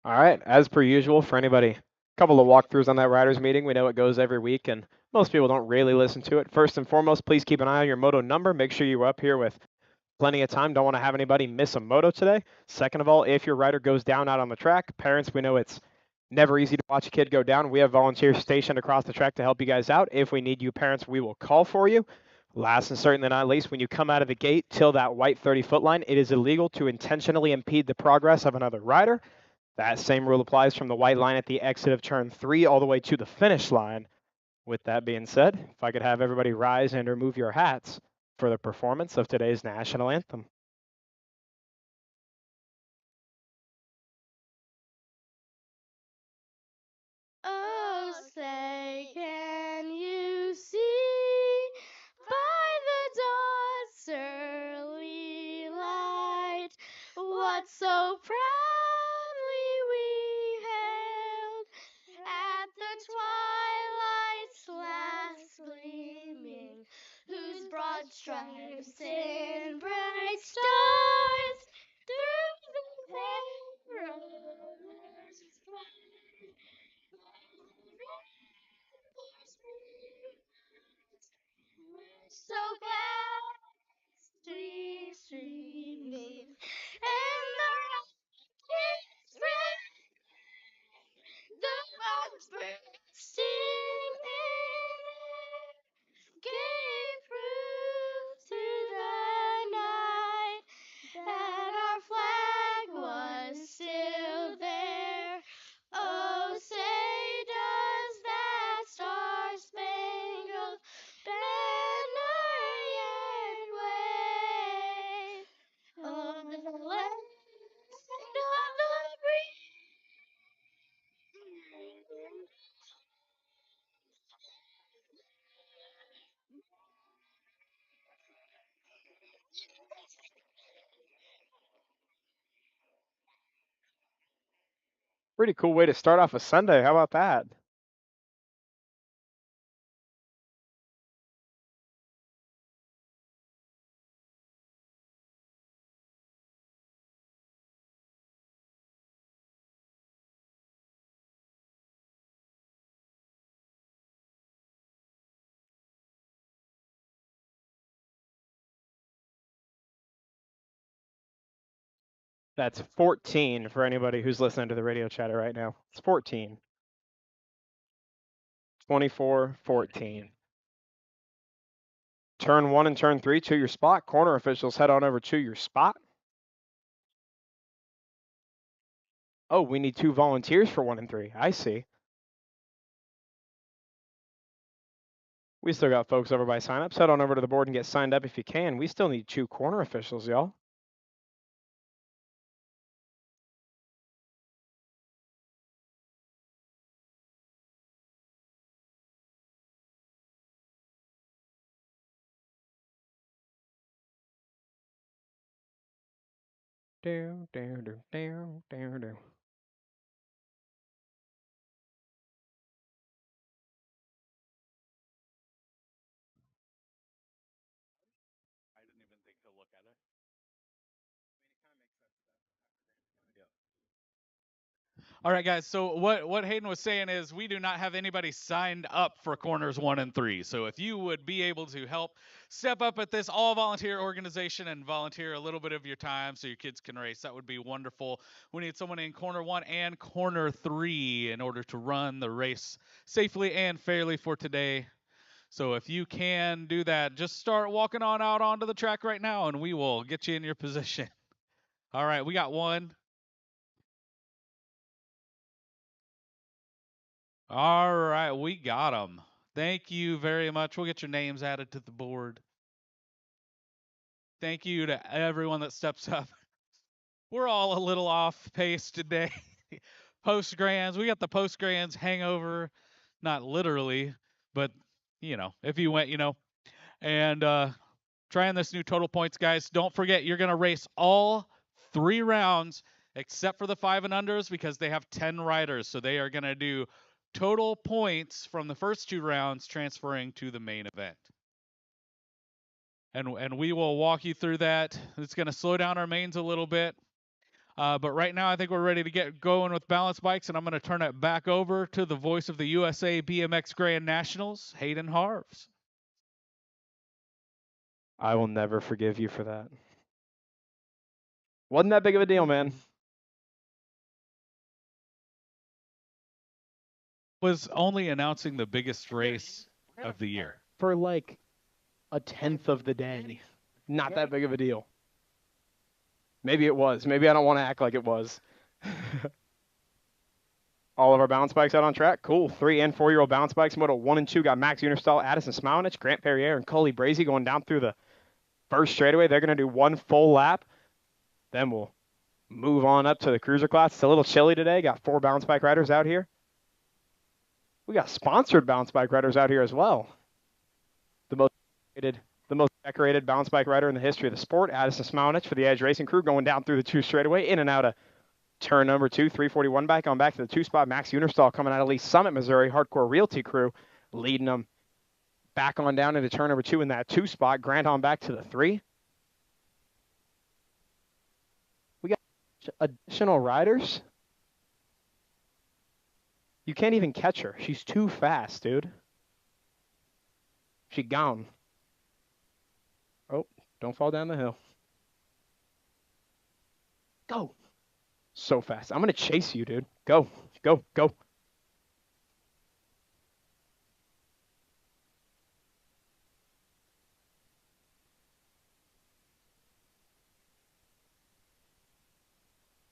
All right, as per usual, for anybody, a couple of walkthroughs on that riders meeting. We know it goes every week, and most people don't really listen to it. First and foremost, please keep an eye on your moto number. Make sure you're up here with plenty of time. Don't want to have anybody miss a moto today. Second of all, if your rider goes down out on the track, parents, we know it's never easy to watch a kid go down. We have volunteers stationed across the track to help you guys out. If we need you parents, we will call for you. Last and certainly not least, when you come out of the gate till that white 30-foot line, it is illegal to intentionally impede the progress of another rider. That same rule applies from the white line at the exit of turn 3 all the way to the finish line. With that being said, if I could have everybody rise and remove your hats for the performance of today's national anthem. Oh, say, can you see by the dawn's early light what so proudly we hailed at the twilight's last gleaming, whose broad stripes and bright stars through the perilous fight so gladly streaming, and the rockets red, the rocks bursting in air, gave proof through the night that our flag was still there. Oh, say does that star-spangled banner yet wave over the land of the free? Pretty cool way to start off a Sunday. How about that? That's 14 for anybody who's listening to the radio chatter right now. It's 14. 24, 14. Turn 1 and turn 3 to your spot. Corner officials, head on over to your spot. Oh, we need 2 volunteers for 1 and 3. I see. We still got folks over by signups. Head on over to the board and get signed up if you can. We still need 2 corner officials, y'all. Down, down, down, down, down, down. All right, guys. So what Hayden was saying is we do not have anybody signed up for corners 1 and 3. So if you would be able to help step up at this all volunteer organization and volunteer a little bit of your time so your kids can race, that would be wonderful. We need someone in corner 1 and corner 3 in order to run the race safely and fairly for today. So if you can do that, just start walking on out onto the track right now and we will get you in your position. All right, we got one. All right, we got them. Thank you very much. We'll get your names added to the board. Thank you to everyone that steps up. We're all a little off pace today. Post grands, we got the post grands hangover, not literally, but if you went, and trying this new total points, guys. Don't forget, you're gonna race all 3 rounds except for the 5 and unders because they have 10 riders, so they are gonna do total points from the first 2 rounds transferring to the main event. And we will walk you through that. It's going to slow down our mains a little bit. But right now, I think we're ready to get going with balance bikes, and I'm going to turn it back over to the voice of the USA BMX Grand Nationals, Hayden Harves. I will never forgive you for that. Wasn't that big of a deal, man. Was only announcing the biggest race of the year. For like a tenth of the day. Not that big of a deal. Maybe it was. Maybe I don't want to act like it was. All of our balance bikes out on track. Cool. 3 and 4-year-old balance bikes. Moto 1 and 2 got Max Unerstall, Addison Smownich, Grant Perrier, and Coley Brazy going down through the first straightaway. They're going to do one full lap. Then we'll move on up to the cruiser class. It's a little chilly today. Got 4 balance bike riders out here. We got sponsored balance bike riders out here as well. The most decorated balance bike rider in the history of the sport, Addison Smownich for the Edge Racing Crew, going down through the 2 straightaway, in and out of turn number 2, 341 back on back to the 2 spot. Max Unerstall coming out of Lee Summit, Missouri, Hardcore Realty Crew, leading them back on down into turn number 2 in that 2 spot. Grant on back to the 3. We got additional riders. You can't even catch her. She's too fast, dude. She gone. Oh, don't fall down the hill. Go. So fast. I'm going to chase you, dude. Go, go, go.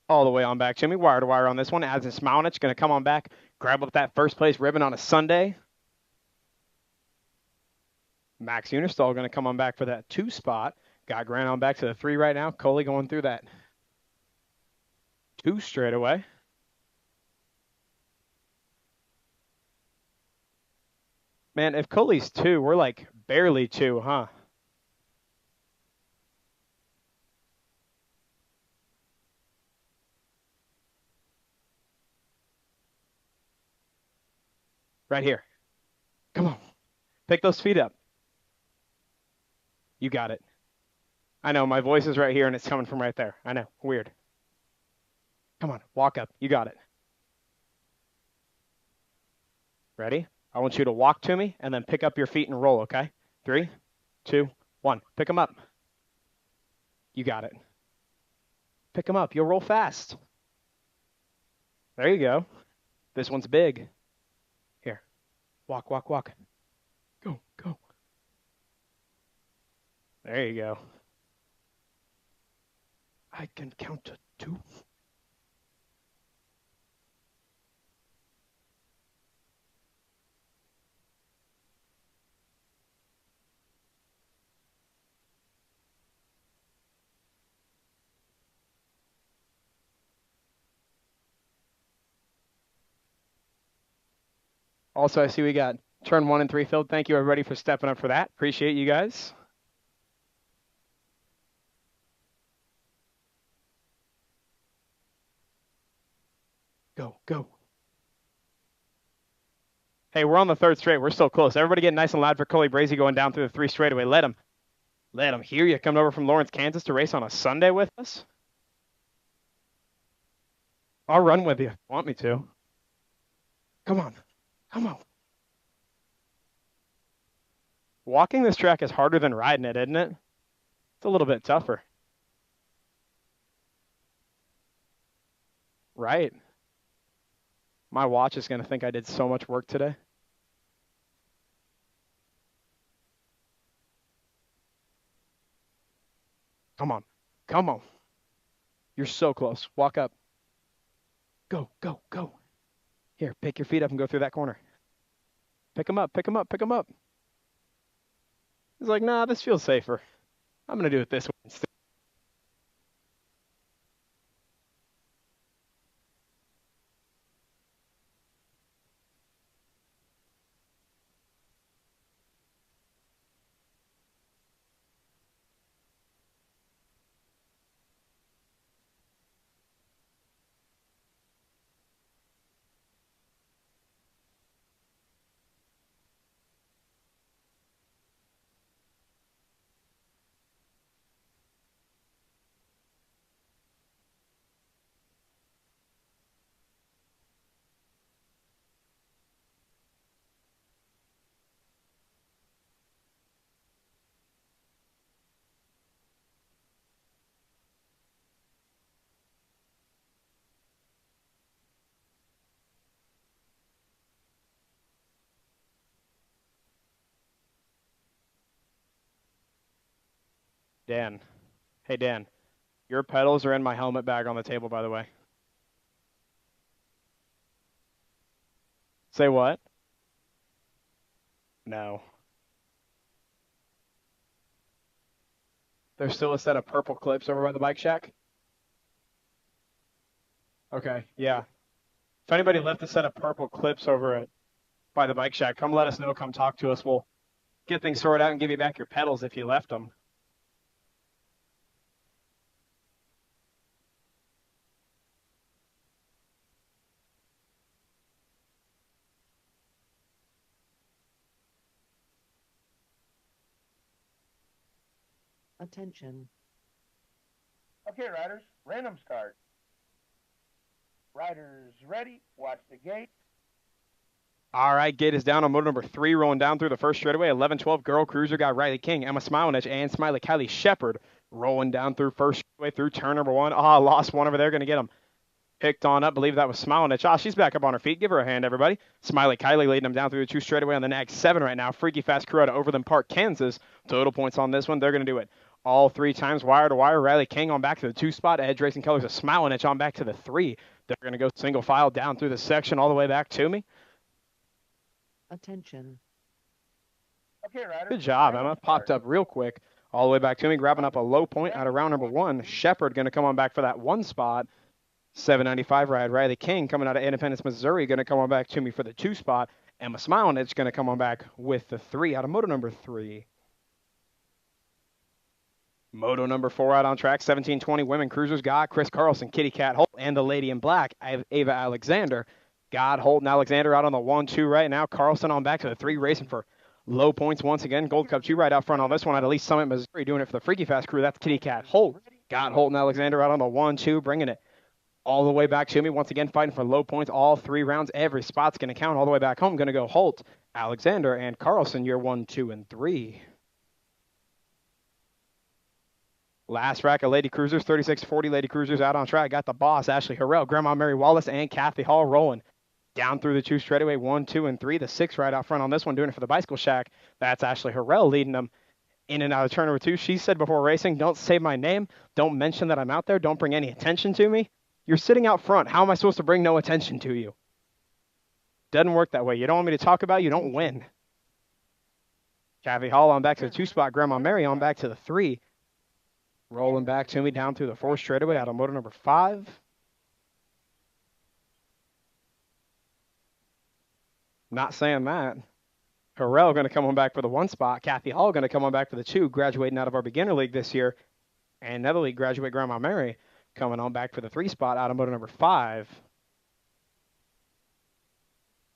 All the way on back, Jimmy. Wire to wire on this one. Addison Smownich going to come on back, grab up that first place ribbon on a Sunday. Max Unerstall going to come on back for that 2 spot. Got Grant on back to the 3 right now. Coley going through that 2 straightaway. Man, if Coley's 2, we're like barely 2, huh? Right here. Come on. Pick those feet up. You got it. I know, my voice is right here and it's coming from right there. I know, weird. Come on, walk up. You got it. Ready? I want you to walk to me and then pick up your feet and roll, okay? 3, 2, 1. Pick them up. You got it. Pick them up. You'll roll fast. There you go. This one's big. Here. Walk, walk, walk. Go, go. There you go. I can count to 2. Also, I see we got turn 1 and 3 filled. Thank you, everybody, for stepping up for that. Appreciate you guys. Go, go. Hey, we're on the 3rd straight. We're still close. Everybody get nice and loud for Coley Brazy going down through the 3 straightaway. Let him hear you coming over from Lawrence, Kansas to race on a Sunday with us. I'll run with you if you want me to. Come on. Come on. Walking this track is harder than riding it, isn't it? It's a little bit tougher. Right. My watch is going to think I did so much work today. Come on. Come on. You're so close. Walk up. Go, go, go. Here, pick your feet up and go through that corner. Pick them up, pick them up, pick them up. He's like, nah, this feels safer. I'm going to do it this way instead. Dan. Hey, Dan. Your pedals are in my helmet bag on the table, by the way. Say what? No. There's still a set of purple clips over by the bike shack? Okay, yeah. If anybody left a set of purple clips over it by the bike shack, come let us know. Come talk to us. We'll get things sorted out and give you back your pedals if you left them. Attention. Okay, riders, random start. Riders ready, watch the gate. All right, gate is down on motor number 3, rolling down through the first straightaway. 11-12 Girl Cruiser got Riley King, Emma Smilenich, and Smiley Kylie Shepard rolling down through first straightaway through turn number 1. Lost one over there, going to get him picked on up. Believe that was Smilenich. She's back up on her feet. Give her a hand, everybody. Smiley Kylie leading them down through the 2 straightaway on the nag 7 right now. Freaky Fast Crew out of Overland Park, Kansas. Total points on this one. They're going to do it all 3 times, wire to wire. Riley King on back to the 2 spot. Edge Racing Colors of Smilenich on back to the 3. They're going to go single file down through the section all the way back to me. Attention. Okay, riders. Good job, Emma. Popped up real quick all the way back to me, grabbing up a low point out of round number 1. Shepard going to come on back for that 1 spot. 795 ride. Riley King coming out of Independence, Missouri, going to come on back to me for the 2 spot. Emma Smilenich going to come on back with the 3 out of moto number 3. Moto number 4 out on track. 1720 Women Cruisers got Chris Carlson, Kitty Cat Holt, and the Lady in Black, Ava Alexander. Got Holt and Alexander out on the 1-2 right now. Carlson on back to the 3, racing for low points once again. Gold Cup 2 right out front on this one at Elise Summit, Missouri, doing it for the Freaky Fast Crew. That's Kitty Cat Holt. Got Holt and Alexander out on the 1-2, bringing it all the way back to me. Once again, fighting for low points all 3 rounds. Every spot's going to count all the way back home. Going to go Holt, Alexander, and Carlson, year 1, 2, and 3. Last rack of Lady Cruisers, 3640 Lady Cruisers out on track. Got the boss, Ashley Harrell, Grandma Mary Wallace, and Kathy Hall rolling down through the 2 straightaway, 1, 2, and 3. The 6 right out front on this one, doing it for the Bicycle Shack. That's Ashley Harrell leading them in and out of turn number 2. She said before racing, don't say my name. Don't mention that I'm out there. Don't bring any attention to me. You're sitting out front. How am I supposed to bring no attention to you? Doesn't work that way. You don't want me to talk about you, don't win. Kathy Hall on back to the 2 spot. Grandma Mary on back to the 3. Rolling back to me down through the 4 straightaway out of motor number 5. Not saying that. Harrell going to come on back for the 1 spot. Kathy Hall going to come on back for the 2, graduating out of our beginner league this year. And another league graduate, Grandma Mary, coming on back for the 3 spot out of motor number 5.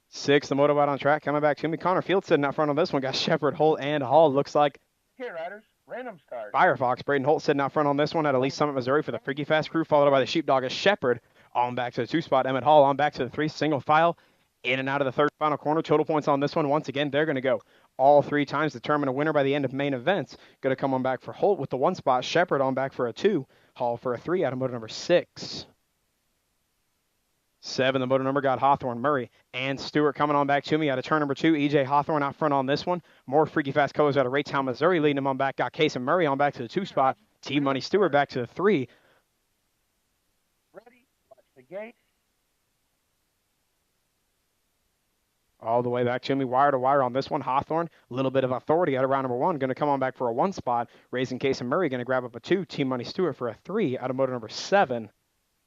6, the moto out on track, coming back to me. Connor Field sitting out front on this one. Got Shepard, Holt, and Hall. Looks like Okay, riders, random start. Firefox, Braden Holt sitting out front on this one at Elise Summit, Missouri for the Freaky Fast Crew, followed by the Sheepdog of Shepard. On back to the 2 spot. Emmett Hall on back to the 3, single file. In and out of the 3rd final corner. Total points on this one. Once again, they're going to go all 3 times, determine a winner by the end of main events. Going to come on back for Holt with the 1 spot. Shepard on back for a 2. Hall for a 3 out of motor number 6. 7, the motor number got Hawthorne, Murray, and Stewart coming on back to me out of turn number 2. EJ Hawthorne out front on this one. More Freaky Fast Colors out of Raytown, Missouri, leading them on back. Got Case and Murray on back to the 2 spot. T-Money Stewart back to the 3. Ready, watch the gate. All the way back to me, wire to wire on this one. Hawthorne, a little bit of authority out of round number 1. Going to come on back for a 1 spot. Raising Case and Murray, going to grab up a 2. T-Money Stewart for a 3 out of motor number 7.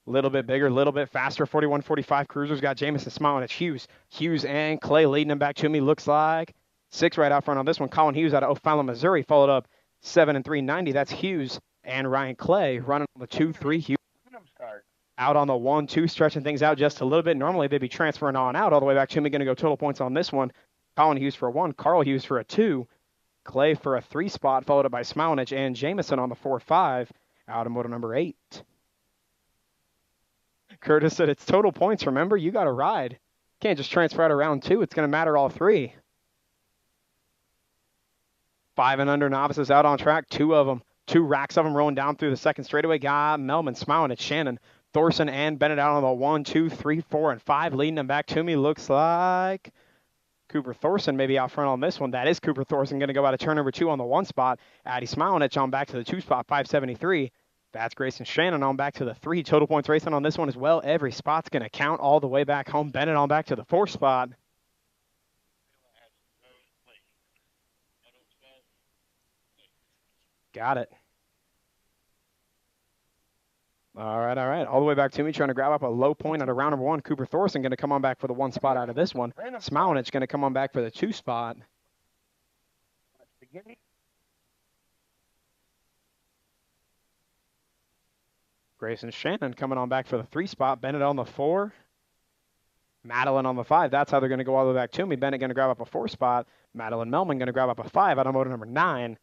Little bit bigger, little bit faster. 41-45 Cruisers got Jamison smiling at Hughes. Hughes and Clay leading them back to me. Looks like 6 right out front on this one. Colin Hughes out of O'Fallon, Missouri, followed up 7 and 390. That's Hughes and Ryan Clay running on the 2-3. Hughes out on the 1-2, stretching things out just a little bit. Normally they'd be transferring on out all the way back to me. Going to go total points on this one. Colin Hughes for a 1, Carl Hughes for a 2, Clay for a 3 spot, followed up by Smilenich and Jamison on the 4-5 out of motor number 8. Curtis said it's total points, remember? You got to ride. Can't just transfer out of round 2. It's going to matter all 3. 5 and under novices out on track. 2 of them. 2 racks of them rolling down through the 2nd straightaway. Got Melman smiling at Shannon. Thorson and Bennett out on the 1, 2, 3, 4, and 5. Leading them back to me. Looks like Cooper Thorson maybe out front on this one. That is Cooper Thorson going to go out of turn number 2 on the 1 spot. Addie Smilenich on back to the 2 spot, 573. That's Grayson Shannon on back to the 3. Total points racing on this one as well. Every spot's going to count all the way back home. Bennett on back to the 4 spot. Got it. All right. All the way back to me, trying to grab up a low point at a round number 1. Cooper Thorson going to come on back for the 1 spot out of this one. Smilenich going to come on back for the 2 spot. Grayson Shannon coming on back for the 3 spot. Bennett on the 4. Madeline on the 5. That's how they're going to go all the way back to me. Bennett going to grab up a 4 spot. Madeline Melman going to grab up a 5 out of motor number 9.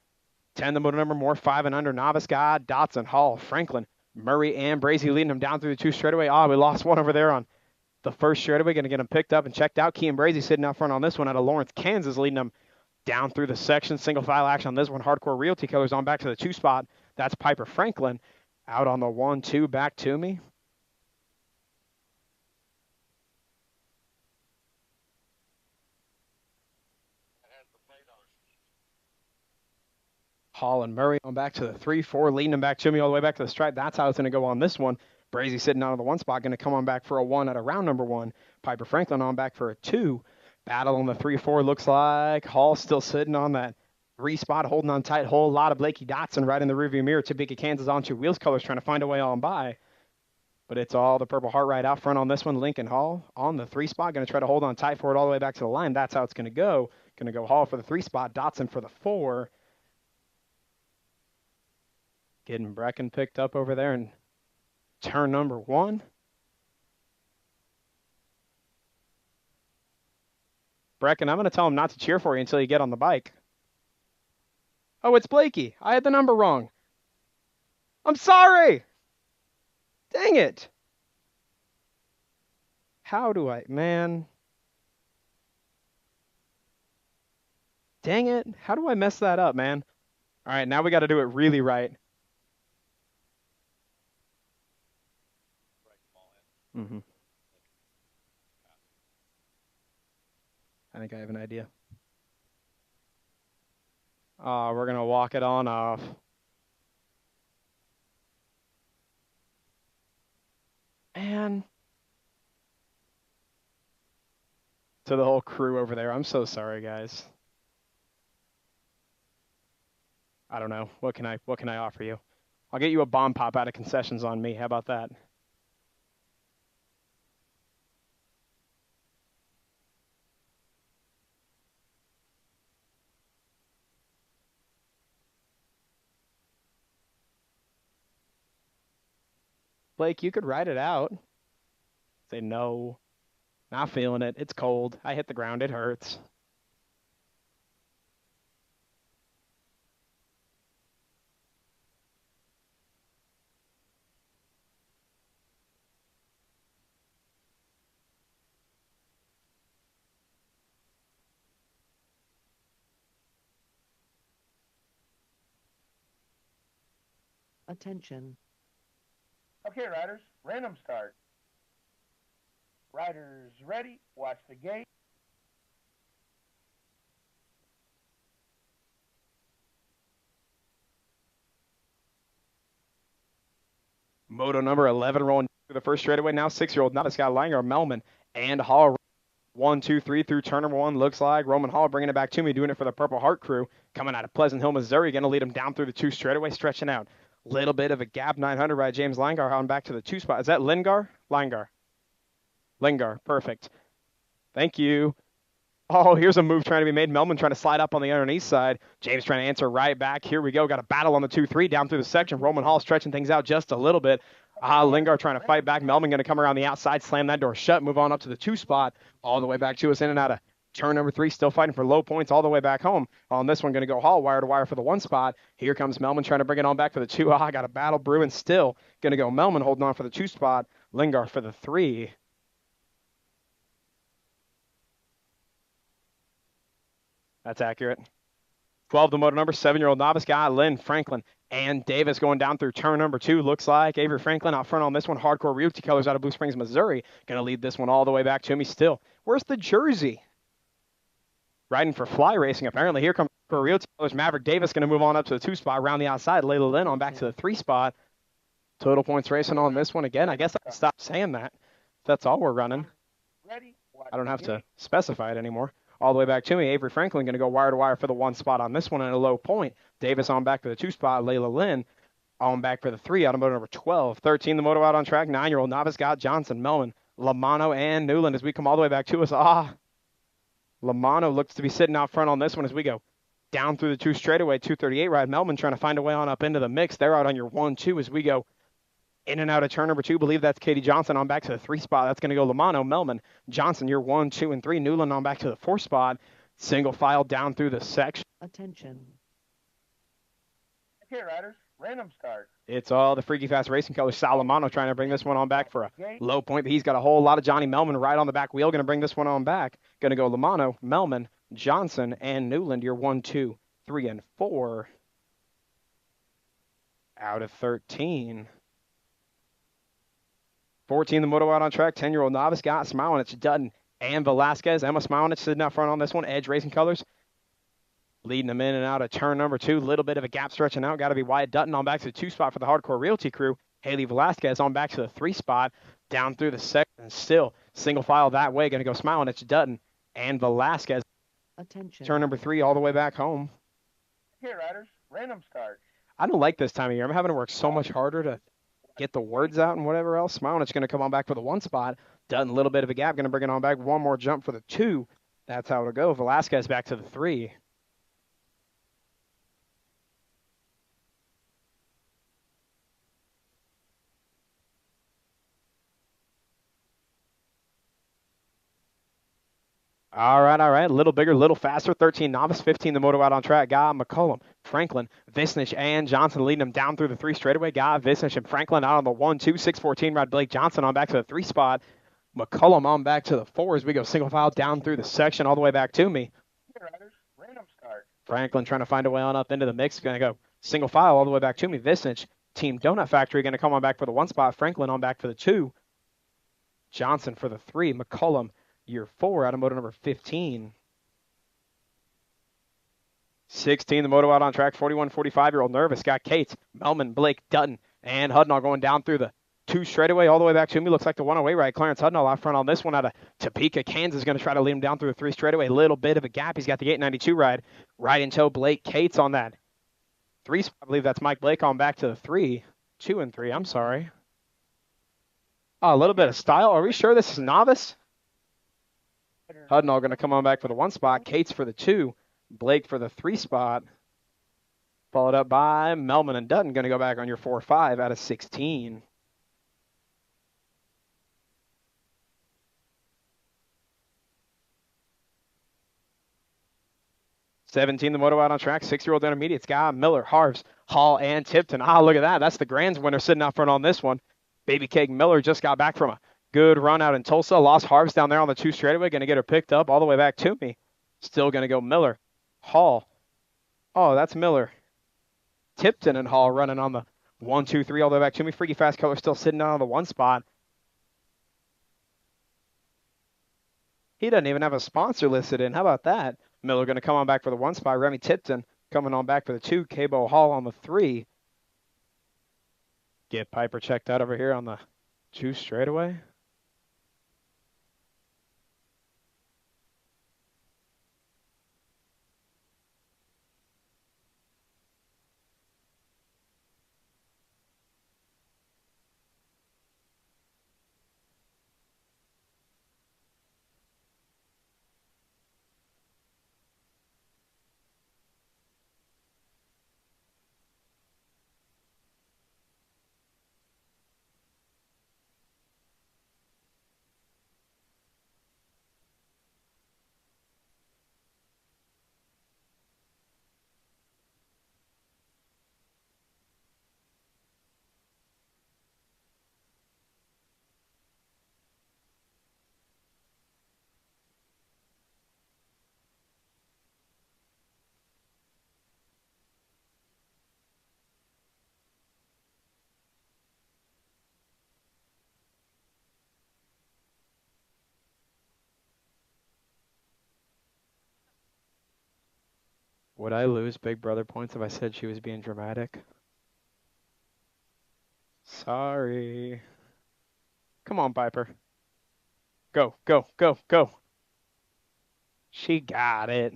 10, the motor number more, 5 and under. Novice God, Dotson, Hall, Franklin, Murray, and Brazy leading them down through the 2 straightaway. We lost one over there on the first straightaway. Going to get him picked up and checked out. Key and Brazy sitting out front on this one out of Lawrence, Kansas, leading them down through the section. Single file action on this one. Hardcore Realty Killers on back to the 2 spot. That's Piper Franklin out on the 1-2 back to me. Hall and Murray on back to the 3-4, leading them back to me all the way back to the stripe. That's how it's going to go on this one. Brazy sitting out of the 1 spot, going to come on back for a 1 at a round number 1. Piper Franklin on back for a 2. Battle on the 3-4 looks like Hall still sitting on that 3 spot, holding on tight. Whole lot of Blakey Dotson right in the rearview mirror. Topeka, Kansas on 2 wheels colors, trying to find a way on by. But it's all the Purple Heart right out front on this one. Lincoln Hall on the 3 spot, going to try to hold on tight for it all the way back to the line. That's how it's going to go. Going to go Hall for the 3 spot, Dotson for the 4. Getting Brecken picked up over there in turn number 1. Brecken, I'm going to tell him not to cheer for you until you get on the bike. Oh, it's Blakey. I had the number wrong. I'm sorry. Dang it. How do I, man? Dang it. How do I mess that up, man? All right, now we got to do it really right. I think I have an idea. We're going to walk it on off. Man. To the whole crew over there, I'm so sorry, guys. I don't know. What can I offer you? I'll get you a bomb pop out of concessions on me. How about that? Blake, you could ride it out. Say no. Not feeling it. It's cold. I hit the ground. It hurts. Attention. Okay, riders, random start. Riders ready, watch the gate. Moto number 11 rolling through the first straightaway now. 6-year-old Novice Scott Langer, Melman, and Hall. 1, 2, 3 through turn number 1. Looks like Roman Hall bringing it back to me, doing it for the Purple Heart crew. Coming out of Pleasant Hill, Missouri, going to lead him down through the 2 straightaway, stretching out. Little bit of a gap, 900 by James Langar on back to the 2 spot. Is that Lingar? Lingar, perfect. Thank you. Oh, here's a move trying to be made. Melman trying to slide up on the underneath side. James trying to answer right back. Here we go. Got a battle on the 2-3 down through the section. Roman Hall stretching things out just a little bit. Lingar trying to fight back. Melman going to come around the outside, slam that door shut, move on up to the 2 spot, all the way back to us in and out of turn number 3. Still fighting for low points all the way back home. On this one, going to go Hall wire to wire for the 1 spot. Here comes Melman trying to bring it on back for the 2. Got a battle brewing still. Going to go Melman holding on for the 2 spot. Lingar for the 3. That's accurate. 12, the motor number, 7-year-old Novice Guy, Lynn, Franklin, and Davis going down through turn number 2. Looks like Avery Franklin out front on this one. Hardcore Realty Colors out of Blue Springs, Missouri. Going to lead this one all the way back to me still. Where's the jersey? riding for Fly Racing, apparently. Here comes for Realty Colors. Maverick Davis going to move on up to the 2 spot, around the outside. Layla Lynn on back to the 3 spot. Total points racing on this one again. I guess I can stop saying that. That's all we're running. Ready? Watch I don't the have to gate. specify it anymore. All the way back to me. Avery Franklin going to go wire to wire for the 1 spot on this one at a low point. Davis on back for the 2 spot. Layla Lynn on back for the 3. Automotive number 12. 13, the moto out on track. 9-year-old novice Scott Johnson, Melman, Lamano, and Newland as we come all the way back to us. Lamano looks to be sitting out front on this one as we go down through the 2 straightaway. 238 ride. Melman trying to find a way on up into the mix. They're out on your 1-2 as we go in and out of turn number 2. Believe that's Katie Johnson on back to the 3 spot. That's going to go Lamano, Melman, Johnson, your 1, 2, and 3. Newland on back to the 4 spot. Single file down through the section. Attention. Okay, riders. Random start. It's all the Freaky Fast Racing Colors. Salamano trying to bring this one on back for a low point, but he's got a whole lot of Johnny Melman right on the back wheel. Going to bring this one on back. Going to go Lamano, Melman, Johnson, and Newland. Your 1, 2, 3, and 4. Out of 13. 14, the moto out on track. 10-year-old novice got Smilenich, Dutton, and Velasquez. Emma Smilenich sitting out front on this one. Edge Racing Colors. Leading them in and out of turn number 2. Little bit of a gap stretching out. Got to be Wyatt Dutton on back to the 2 spot for the Hardcore Realty crew. Haley Velasquez on back to the 3 spot. Down through the second. Still single file that way. Going to go Smilenich, Dutton, and Velasquez. Attention. Turn number 3 all the way back home. Okay, riders. Random start. I don't like this time of year. I'm having to work so much harder to get the words out and whatever else. Smilenich going to come on back for the 1 spot. Dutton, a little bit of a gap. Going to bring it on back. One more jump for the 2. That's how it'll go. Velasquez back to the 3. All right. A little bigger, a little faster. 13 novice, 15 the moto out on track. Guy, McCullum, Franklin, Visnich, and Johnson leading them down through the 3 straightaway. Guy, Visnich, and Franklin out on the 1, 2, 614 ride. Blake Johnson on back to the 3 spot. McCullum on back to the 4 as we go single file down through the section all the way back to me. Okay, riders. Random start. Franklin trying to find a way on up into the mix. Going to go single file all the way back to me. Visnich, Team Donut Factory, going to come on back for the 1 spot. Franklin on back for the 2. Johnson for the 3. McCullum, year 4, automotive number 15. 16, the moto out on track. 41, 45-year-old nervous. Got Cates, Melman, Blake, Dutton, and Hudnall going down through the 2 straightaway all the way back to me. Looks like the 1-away ride. Clarence Hudnall out front on this one out of Topeka, Kansas. Going to try to lead him down through the 3 straightaway. Little bit of a gap. He's got the 892 ride. Right in tow, Blake Cates on that 3 spot. I believe that's Mike Blake on back to the 3. 2 and 3. I'm sorry. Oh, a little bit of style. Are we sure this is novice? Hudnall going to come on back for the 1 spot. Cates for the 2. Blake for the 3 spot. Followed up by Melman and Dutton. Going to go back on your 4-5 out of 16. '17, the moto out on track. 6-year-old intermediate. Scott Miller, Harves, Hall, and Tipton. Look at that. That's the Grands winner sitting out front on this one. Baby Cake Miller just got back from a good run out in Tulsa. Lost Harves down there on the 2 straightaway. Going to get her picked up all the way back to me. Still going to go Miller, Hall. Oh, that's Miller. Tipton and Hall running on the 1, 2, 3 all the way back to me. Freaky Fast Color still sitting down on the 1 spot. He doesn't even have a sponsor listed in. How about that? Miller going to come on back for the 1 spot. Remy Tipton coming on back for the 2. Cabo Hall on the 3. Get Piper checked out over here on the 2 straightaway. Would I lose Big Brother points if I said she was being dramatic? Sorry. Come on, Piper. Go, go, go, go. She got it.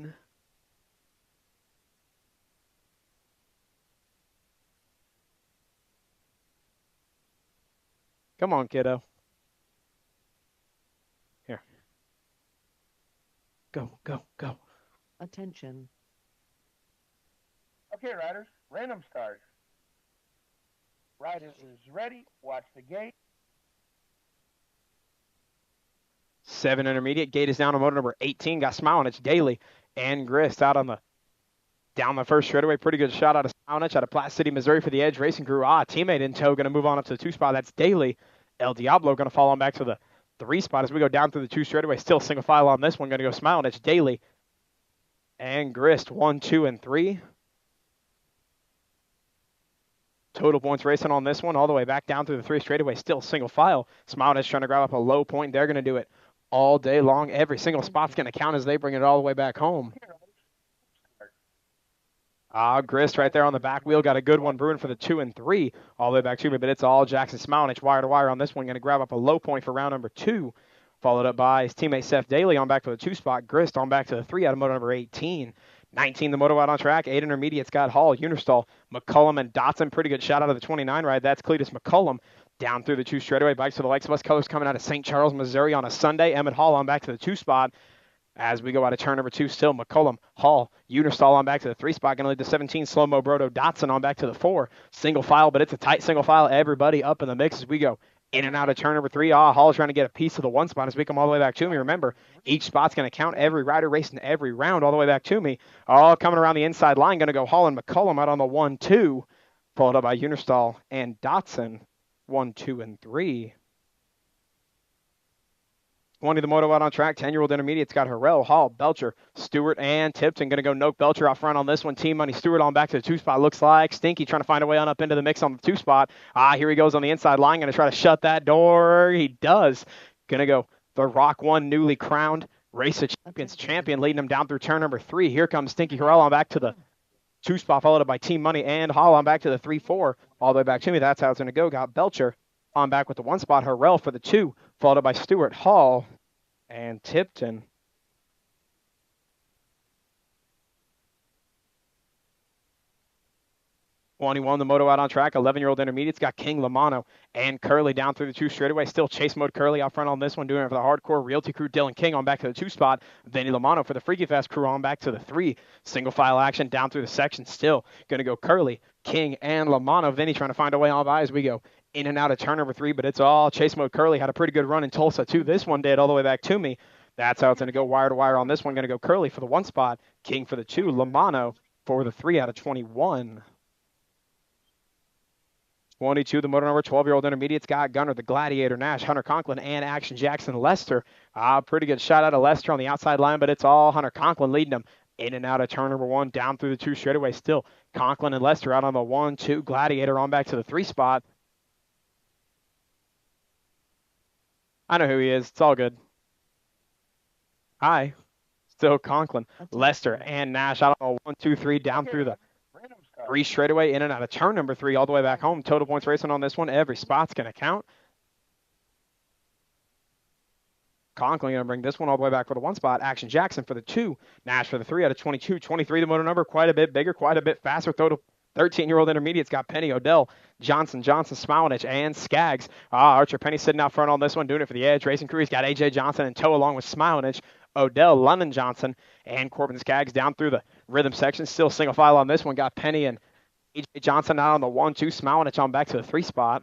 Come on, kiddo. Here. Go, go, go. Attention. Okay, riders, random start. Riders ready, watch the gate. 7 intermediate. Gate is down on motor number 18. Got Smiling. It's Daly and Grist out on the down the first straightaway. Pretty good shot out of Smiling out of Platte City, Missouri for the Edge Racing Crew. Teammate in tow going to move on up to the 2 spot. That's Daly. El Diablo going to fall on back to the 3 spot as we go down through the 2 straightaway. Still single file on this one. Going to go Smiling. It's Daly and Grist. 1, 2, and 3. Total points racing on this one all the way back down through the 3 straightaway. Still single file. Smiling is trying to grab up a low point. They're going to do it all day long. Every single spot's going to count as they bring it all the way back home. Grist right there on the back wheel. Got a good one brewing for the 2 and 3 all the way back to me, but it's all Jackson Smilinich wire to wire on this one. Going to grab up a low point for round number 2. Followed up by his teammate Seth Daly on back to the 2 spot. Grist on back to the 3 out of moto number 18. 19, the moto out on track. 8 intermediates got Hall, Unistall, McCullum, and Dotson. Pretty good shot out of the 29 ride. That's Cletus McCullum. Down through the 2 straightaway. Bikes to the likes of us. Colors coming out of St. Charles, Missouri on a Sunday. Emmett Hall on back to the 2 spot. As we go out of turn number 2, still McCullum, Hall, Unistall on back to the 3 spot. Going to lead the 17, Slow-Mo Brodo, Dotson on back to the 4. Single file, but it's a tight single file. Everybody up in the mix as we go in and out of turn number 3. Hall's trying to get a piece of the 1 spot as we come all the way back to me. Remember, each spot's going to count. Every rider racing every round all the way back to me. All coming around the inside line. Going to go Hall and McCullum out on the 1, 2. Followed up by Unistall and Dotson, 1, 2, and 3. 20, the moto out on track. 10-year-old intermediates got Harrell, Hall, Belcher, Stewart, and Tipton. Going to go Noke Belcher out front on this one. Team Money Stewart on back to the 2 spot. Looks like Stinky trying to find a way on up into the mix on the 2 spot. Here he goes on the inside line. Going to try to shut that door. He does. Going to go the Rock 1 newly crowned Race of Champions champion, leading him down through turn number 3. Here comes Stinky Harrell on back to the 2 spot, followed up by Team Money and Hall on back to the 3-4. All the way back to me. That's how it's going to go. Got Belcher on back with the 1 spot. Harrell for the 2, followed up by Stewart, Hall, and Tipton. 21, the moto out on track. 11-year-old intermediates got King, Lamano, and Curly down through the 2 straightaway. Still chase mode Curly out front on this one, doing it for the hardcore Realty crew. Dylan King on back to the 2 spot. Vinny Lamano for the Freaky Fast crew on back to the 3. Single file action down through the section. Still going to go Curly, King, and Lamano. Vinny trying to find a way on by as we go in and out of turn number 3, but it's all chase mode Curly. Had a pretty good run in Tulsa, too. This one did all the way back to me. That's how it's going to go wire to wire on this one. Going to go Curly for the 1 spot, King for the 2, Lamano for the 3 out of 21. 22, the motor number 12-year-old intermediates got Gunner, the Gladiator, Nash, Hunter Conklin, and Action Jackson Lester. Pretty good shot out of Lester on the outside line, but it's all Hunter Conklin leading him in and out of turn number 1, down through the 2 straightaway. Still Conklin and Lester out on the 1, 2. Gladiator on back to the 3 spot. I know who he is. It's all good. Hi. Still Conklin, Lester, and Nash out on the 1, 2, 3, down through the 3 straightaway, in and out of turn number 3, all the way back home. Total points racing on this one. Every spot's going to count. Conklin going to bring this one all the way back for the 1 spot. Action Jackson for the 2. Nash for the 3 out of 22. 23, the motor number, quite a bit bigger, quite a bit faster. Total 13-year-old intermediates got Penny, Odell, Johnson, Smilinich, and Skaggs. Archer Penny sitting out front on this one, doing it for the Edge Racing Crew. He's got A.J. Johnson in tow along with Smilinich, Odell, London Johnson, and Corbin Skaggs down through the rhythm section. Still single file on this one. Got Penny and A.J. Johnson out on the 1, 2. Smilinich on back to the 3 spot.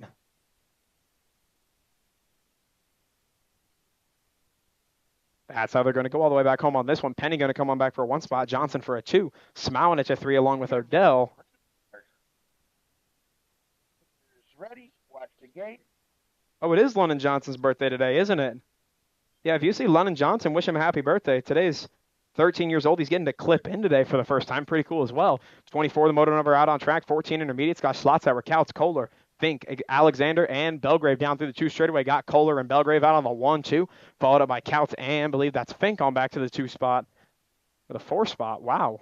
That's how they're going to go all the way back home on this one. Penny going to come on back for a 1 spot. Johnson for a 2. Smilinich a 3 along with Odell. Ready, watch the gate. Oh, it is London Johnson's birthday today, isn't it? Yeah, if you see London Johnson, wish him a happy birthday. Today's 13 years old. He's getting to clip in today for the first time. Pretty cool as well. 24, the motor number out on track. 14 intermediates. Got Schlotzauer, Couts, Kohler, Fink, Alexander, and Belgrave down through the 2 straightaway. Got Kohler and Belgrave out on the 1, 2. Followed up by Couts and believe that's Fink on back to the 2 spot. For the 4 spot. Wow.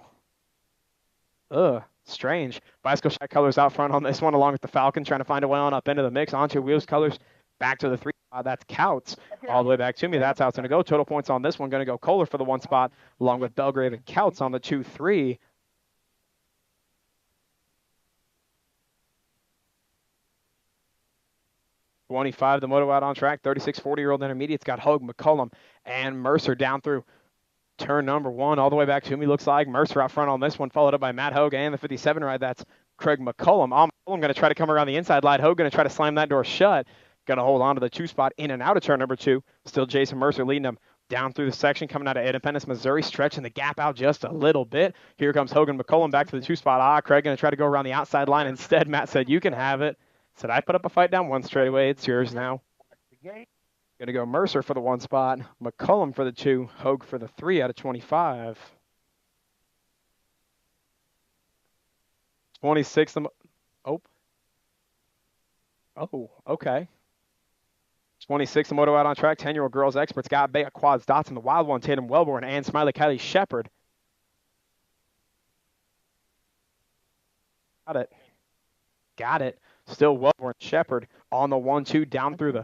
Strange. Bicycle Shack colors out front on this one, along with the Falcon, trying to find a way on up into the mix. Onto Wheels colors back to the 3 spot. That's Couts all the way back to me. That's how it's going to go. Total points on this one going to go Kohler for the 1 spot, along with Belgrave and Couts on the 2-3. '25, the moto out on track. 36, 40-year-old intermediates got Hogue, McCullum, and Mercer down through turn number 1 all the way back to me. Looks like Mercer out front on this one, followed up by Matt Hogue and the 57 ride. That's Craig McCullum. I'm going to try to come around the inside line. Hogue going to try to slam that door shut. Going to hold on to the 2 spot in and out of turn number 2. Still Jason Mercer leading them down through the section, coming out of Independence, Missouri, stretching the gap out just a little bit. Here comes Hogan McCullum back to the 2 spot. Craig going to try to go around the outside line instead. Matt said, you can have it. Said, I put up a fight down 1 straightaway. It's yours now. Going to go Mercer for the 1 spot, McCullum for the 2, Hogue for the 3 out of 25. 26. Okay. 26, the moto out on track. 10-year-old girls experts got Bea Quads, Dotson, the wild one, Tatum Wellborn, and Smiley Kylie Shepard. Got it. Still Wellborn, Shepard on the 1-2 down through the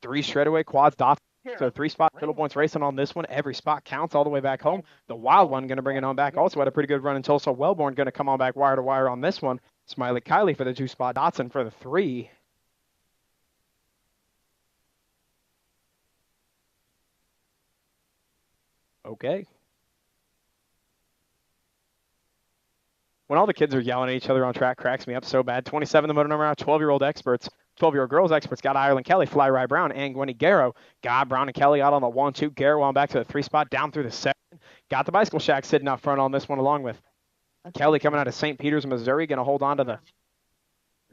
3 straightaway quads. Dotson. So 3 spot total points racing on this one. Every spot counts all the way back home. The wild one going to bring it on back. Also had a pretty good run in Tulsa. Wellborn going to come on back wire to wire on this one. Smiley Kylie for the 2 spot. Dotson for the 3. Okay. When all the kids are yelling at each other on track, cracks me up so bad. 27, the motor number out. 12-year-old experts. 12-year-old girls experts got Ireland Kelly, Fly Rye Brown, and Gwenny Garrow. Got Brown and Kelly out on the 1-2. Garrow on back to the 3 spot, down through the 7. Got the Bicycle Shack sitting out front on this one, along with Kelly coming out of St. Peters, Missouri, going to hold on to the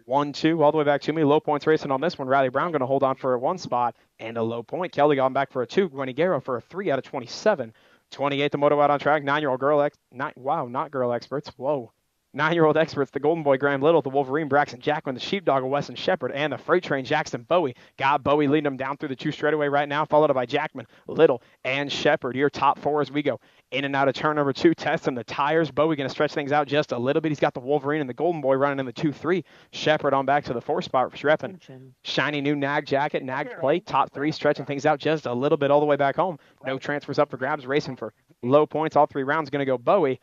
1-2 all the way back to me. Low points racing on this one. Riley Brown going to hold on for a 1 spot and a low point. Kelly going back for a 2. Gwenny Garrow for a 3 out of 27. 28, the moto out on track. 9-year-old girl not girl experts. Whoa. 9-year-old experts, the Golden Boy Graham Little, the Wolverine Braxton Jackman, the Sheepdog of Weston Shepard, and the Freight Train Jackson Bowie. Got Bowie leading them down through the 2 straightaway right now, followed up by Jackman, Little, and Shepard. Your top 4 as we go in and out of turn number 2, testing the tires. Bowie going to stretch things out just a little bit. He's got the Wolverine and the Golden Boy running in the 2-3. Shepard on back to the 4 spot, repping shiny new nag jacket, nag plate, top 3, stretching things out just a little bit all the way back home. No transfers up for grabs, racing for low points. All 3 rounds going to go Bowie,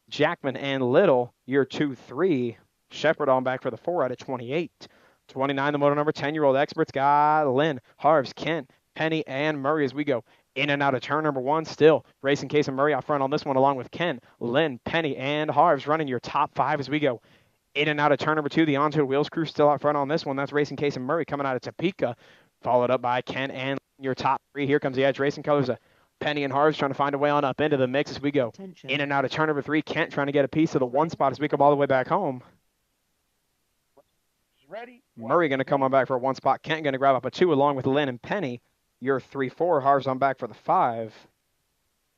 Jackman, and Little. Year 2-3. Shepard on back for the 4 out of 28. 29, the moto number. 10-year-old experts got Lynn, Harves, Kent, Penny, and Murray as we go in and out of turn number 1. Still racing Case and Murray out front on this one, along with Ken, Lynn, Penny, and Harves running your top 5 as we go in and out of turn number 2. The Onto Wheels crew still out front on this one. That's racing Case and Murray coming out of Topeka, followed up by Ken and your top 3. Here comes the Edge Racing colors. Penny and Harves trying to find a way on up into the mix as we go in and out of turn number 3. Kent trying to get a piece of the 1 spot as we come all the way back home. Murray going to come on back for a 1 spot. Kent going to grab up a 2 along with Lynn and Penny. Your 3-4. Harves on back for the 5.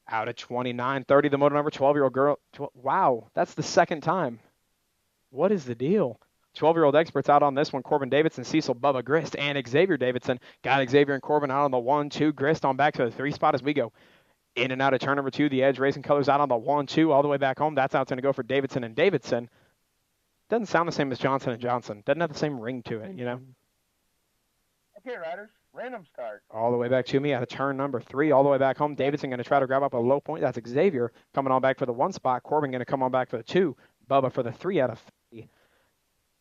Out of 29. 30, the moto number. 12-year-old girl. Wow, that's the 2nd time. What is the deal? 12-year-old experts out on this one. Corbin Davidson, Cecil, Bubba Grist, and Xavier Davidson. Got Xavier and Corbin out on the 1-2. Grist on back to the 3 spot as we go in and out of turn number 2. The Edge Racing colors out on the 1-2 all the way back home. That's how it's going to go for Davidson and Davidson. Doesn't sound the same as Johnson and Johnson. Doesn't have the same ring to it, you know. Okay, riders, random start. All the way back to me out of turn number 3, all the way back home. Davidson going to try to grab up a low point. That's Xavier coming on back for the 1 spot. Corbin going to come on back for the 2. Bubba for the 3 out of 3.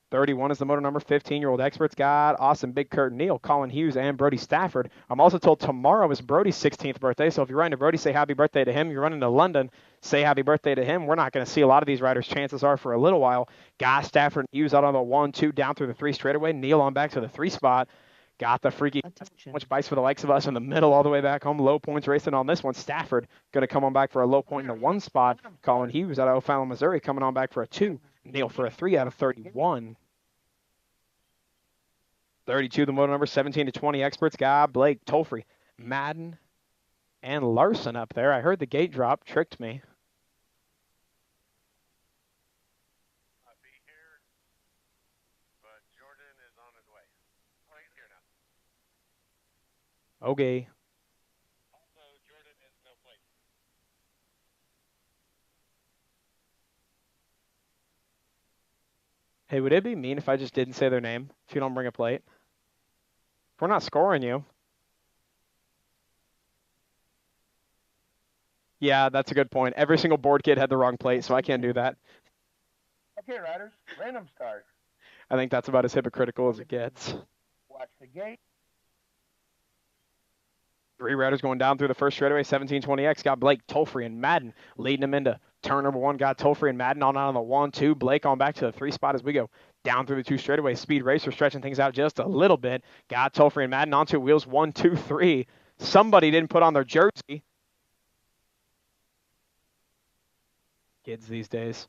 31 is the moto number. 15-year-old experts got Austin Big Kurt Neal, Colin Hughes, and Brody Stafford. I'm also told tomorrow is Brody's 16th birthday, so if you're running to Brody, say happy birthday to him. You're running to London, say happy birthday to him. We're not going to see a lot of these riders, chances are, for a little while. Got Stafford and Hughes out on the 1-2 down through the 3 straightaway. Neal on back to the 3 spot. Got the freaky much bites for the likes of us in the middle all the way back home. Low points racing on this one. Stafford going to come on back for a low point in the 1 spot. Colin Hughes out of O'Fallon, Missouri, coming on back for a 2. Neal for a 3 out of 31. 32, the moto number. 17 to 20 experts got Blake, Tolfrey, Madden, and Larson up there. I heard the gate drop, tricked me. I'll be here, but Jordan is on his way. Oh, he's here now. Okay. Also, Jordan is no place. Hey, would it be mean if I just didn't say their name if you don't bring a plate? If we're not scoring you. Yeah, that's a good point. Every single board kid had the wrong plate, so I can't do that. Okay, riders, random start. I think that's about as hypocritical as it gets. Watch the gate. 3 riders going down through the first straightaway. 1720X got Blake, Tolfrey, and Madden leading him into turn number 1. Got Tolfrey and Madden on the 1-2. Blake on back to the 3 spot as we go down through the 2 straightaway. Speed Racer stretching things out just a little bit. Got Tolfrey and Madden onto wheels 1, 2, 3. Somebody didn't put on their jersey. Kids these days.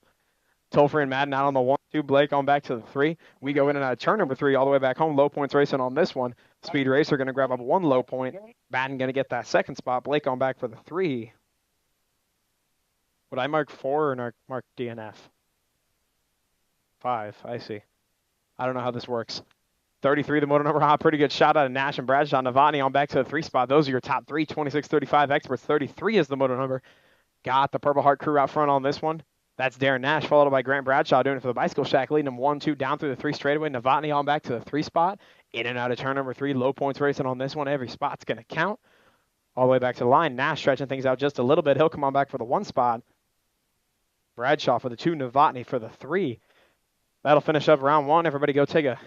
Tolfrey and Madden out on the 1-2. Blake on back to the 3. We go in and out of turn number 3 all the way back home. Low points racing on this one. Speed Racer going to grab up 1 low point. Madden going to get that 2nd spot. Blake on back for the 3. Would I mark 4 or mark DNF? 5, I see. I don't know how this works. 33, the motor number hot. Pretty good shot out of Nash and Bradshaw. Novotny on back to the 3 spot. Those are your top 3. 26-35 experts. 33 is the motor number. Got the Purple Heart crew out front on this one. That's Darren Nash, followed by Grant Bradshaw doing it for the Bicycle Shack, leading him 1-2 down through the 3 straightaway. Novotny on back to the 3 spot. In and out of turn number 3. Low points racing on this one. Every spot's going to count. All the way back to the line. Nash stretching things out just a little bit. He'll come on back for the 1 spot. Bradshaw for the 2. Novotny for the 3. That'll finish up round 1. Everybody go take a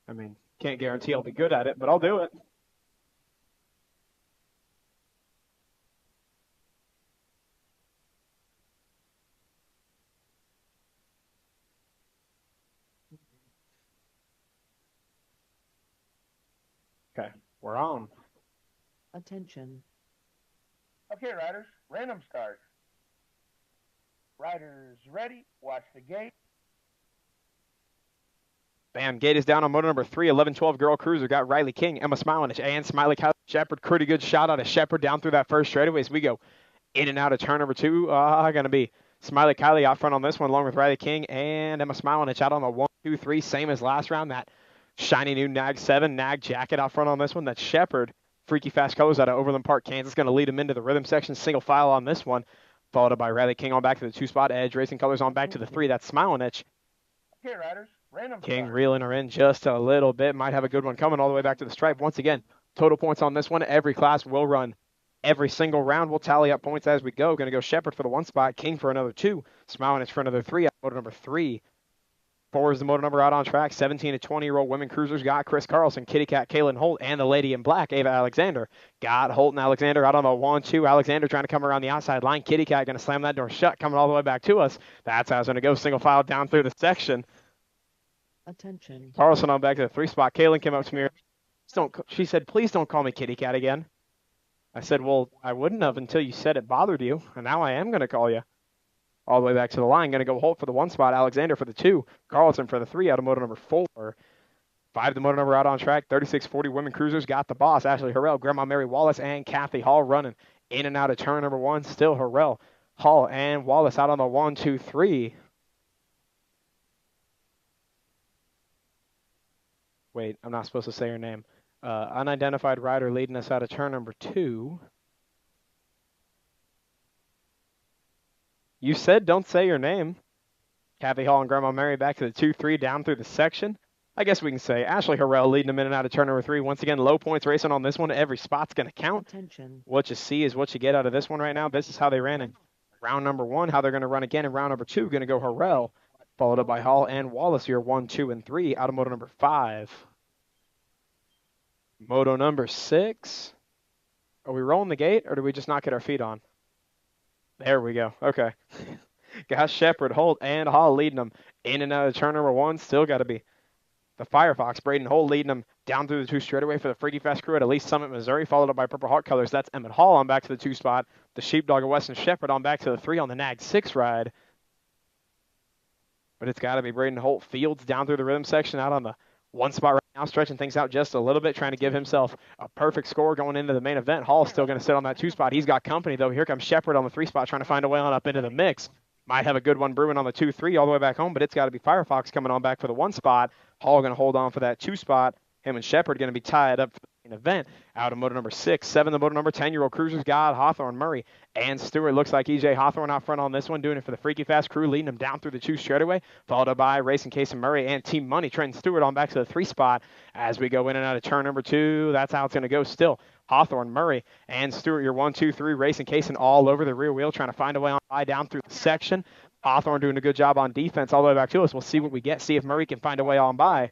I mean, can't guarantee I'll be good at it, but I'll do it. Okay, we're on. Attention. Okay, riders, random start. Riders ready, watch the gate. Bam, gate is down on motor number 3, 11-12 girl cruiser. Got Riley King, Emma Smilinich, and Smiley Kylie Shepard. Pretty good shot out of Shepard down through that first straightaway as we go in and out of turn number 2. Going to be Smiley Kylie out front on this one, along with Riley King and Emma Smilinich out on the 1, 2, 3. Same as last round. That shiny new Nag 7 Nag jacket out front on this one. That Shepard, freaky fast colors out of Overland Park, Kansas. Going to lead him into the rhythm section. Single file on this one. Followed by Riley King on back to the 2 spot. Edge Racing Colors on back to the 3. That's Smilinich. Okay, riders, random King start. reeling her in just a little bit. Might have a good one coming all the way back to the stripe. Once again, total points on this one. Every class will run every single round. We'll tally up points as we go. Going to go Shepard for the 1 spot, King for another 2, Smilinich for another 3. Motor number 3. 4 is the motor number out on track. 17 to 20-year-old women cruisers got Chris Carlson, Kitty Cat, Kaylin Holt, and the lady in black, Ava Alexander. Got Holt and Alexander out on the 1-2. Alexander trying to come around the outside line. Kitty Cat going to slam that door shut, coming all the way back to us. That's how it's going to go. Single file down through the section. Attention. Carlson on back to the 3 spot. Kaylin came up to me. She said, please don't call me Kitty Cat again. I said, well, I wouldn't have until you said it bothered you, and now I am going to call you. All the way back to the line. Going to go Holt for the 1 spot. Alexander for the 2. Carlson for the 3 out of motor number 4. 5 the motor number out on track. 3640 women cruisers got the boss. Ashley Harrell, Grandma Mary Wallace, and Kathy Hall running in and out of turn number 1. Still Harrell, Hall, and Wallace out on the 1, 2, 3. Wait, I'm not supposed to say her name. Unidentified rider leading us out of turn number 2. You said don't say your name. Kathy Hall and Grandma Mary back to the 2-3 down through the section. I guess we can say Ashley Harrell leading them in and out of turn number 3. Once again, low points racing on this one. Every spot's going to count. Attention. What you see is what you get out of this one right now. This is how they ran in round number 1, how they're going to run again in round number 2. Going to go Harrell, followed up by Hall and Wallace here, 1, 2, and 3 out of moto number 5. Moto number 6. Are we rolling the gate, or do we just not get our feet on? There we go. Okay. Got Shepard, Holt, and Hall leading them in and out of turn number 1. Still got to be the Firefox. Braden Holt leading them down through the 2 straightaway for the Freaky Fast crew at Elise Summit, Missouri, followed up by Purple Heart Colors. That's Emmett Hall on back to the 2 spot. The Sheepdog of Weston Shepard on back to the 3 on the Nag 6 ride. But it's got to be Braden Holt. Fields down through the rhythm section out on the 1 spot right now, stretching things out just a little bit, trying to give himself a perfect score going into the main event. Hall's still going to sit on that 2 spot. He's got company, though. Here comes Shepard on the 3 spot, trying to find a way on up into the mix. Might have a good one brewing on the 2-3 all the way back home, but it's got to be Firefox coming on back for the 1 spot. Hall going to hold on for that 2 spot. Him and Shepard going to be tied up for the main event. Out of motor number 6, 7 the motor number 10-year-old cruisers got Hawthorne, Murray, and Stewart. Looks like EJ Hawthorne out front on this one, doing it for the Freaky Fast crew, leading them down through the 2 straightaway, followed up by Racing Case and Murray and Team Money. Trenton Stewart on back to the 3 spot as we go in and out of turn number 2. That's how it's going to go still. Hawthorne, Murray, and Stewart, your 1, 2, 3, Racing Case and all over the rear wheel, trying to find a way on by down through the section. Hawthorne doing a good job on defense all the way back to us. We'll see what we get, see if Murray can find a way on by.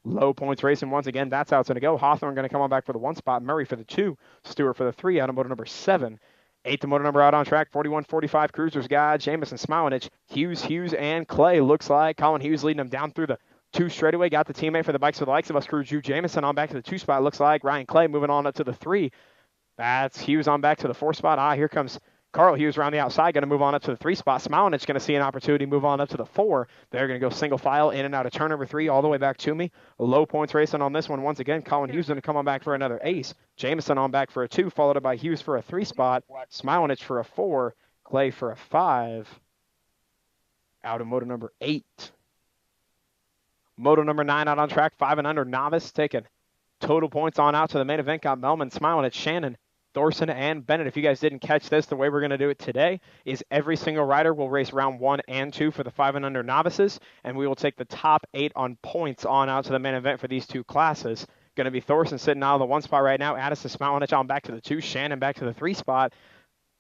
Low points racing once again. That's how it's going to go. Hawthorne going to come on back for the 1 spot. Murray for the 2. Stewart for the 3 out of motor number 7. 8 the motor number out on track. 41-45 cruisers got Jamison, Smilinich, Hughes, and Clay. Looks like Colin Hughes leading them down through the 2 straightaway. Got the teammate for the bikes for the likes of us crew, Drew Jamison on back to the 2 spot. Looks like Ryan Clay moving on up to the 3. That's Hughes on back to the 4 spot. Here comes Carl Hughes around the outside, going to move on up to the 3 spot. Smilinich going to see an opportunity, move on up to the 4. They're going to go single file in and out of turn number 3 all the way back to me. Low points racing on this one once again. Colin Hughes going to come on back for another ace. Jameson on back for a 2, followed up by Hughes for a 3 spot. Smilinich for a 4. Clay for a 5. Out of motor number 8. Moto number 9 out on track, 5 and under novice, taking total points on out to the main event. Got Melman, Smilinich, Shannon, Thorson, and Bennett. If you guys didn't catch this, the way we're going to do it today is every single rider will race round 1 and 2 for the 5 and under novices, and we will take the top 8 on points on out to the main event for these 2 classes. Going to be Thorson sitting out of the 1 spot right now. Addison, Smilinich on back to the 2. Shannon back to the 3 spot.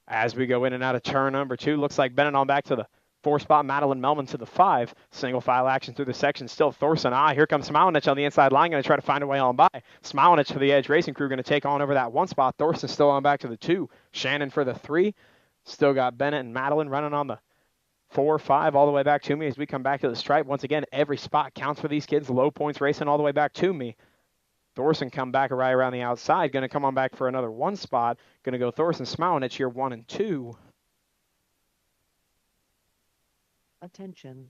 As we go in and out of turn number 2, looks like Bennett on back to the 4 spot, Madeline Melman to the 5. Single file action through the section. Still Thorson. Here comes Smilenich on the inside line. Going to try to find a way on by. Smilenich for the Edge Racing Crew. Going to take on over that 1 spot. Thorson still on back to the 2. Shannon for the 3. Still got Bennett and Madeline running on the 4, 5 all the way back to me as we come back to the stripe. Once again, every spot counts for these kids. Low points racing all the way back to me. Thorson come back right around the outside. Going to come on back for another 1 spot. Going to go Thorson Smilenich here 1 and 2. Attention.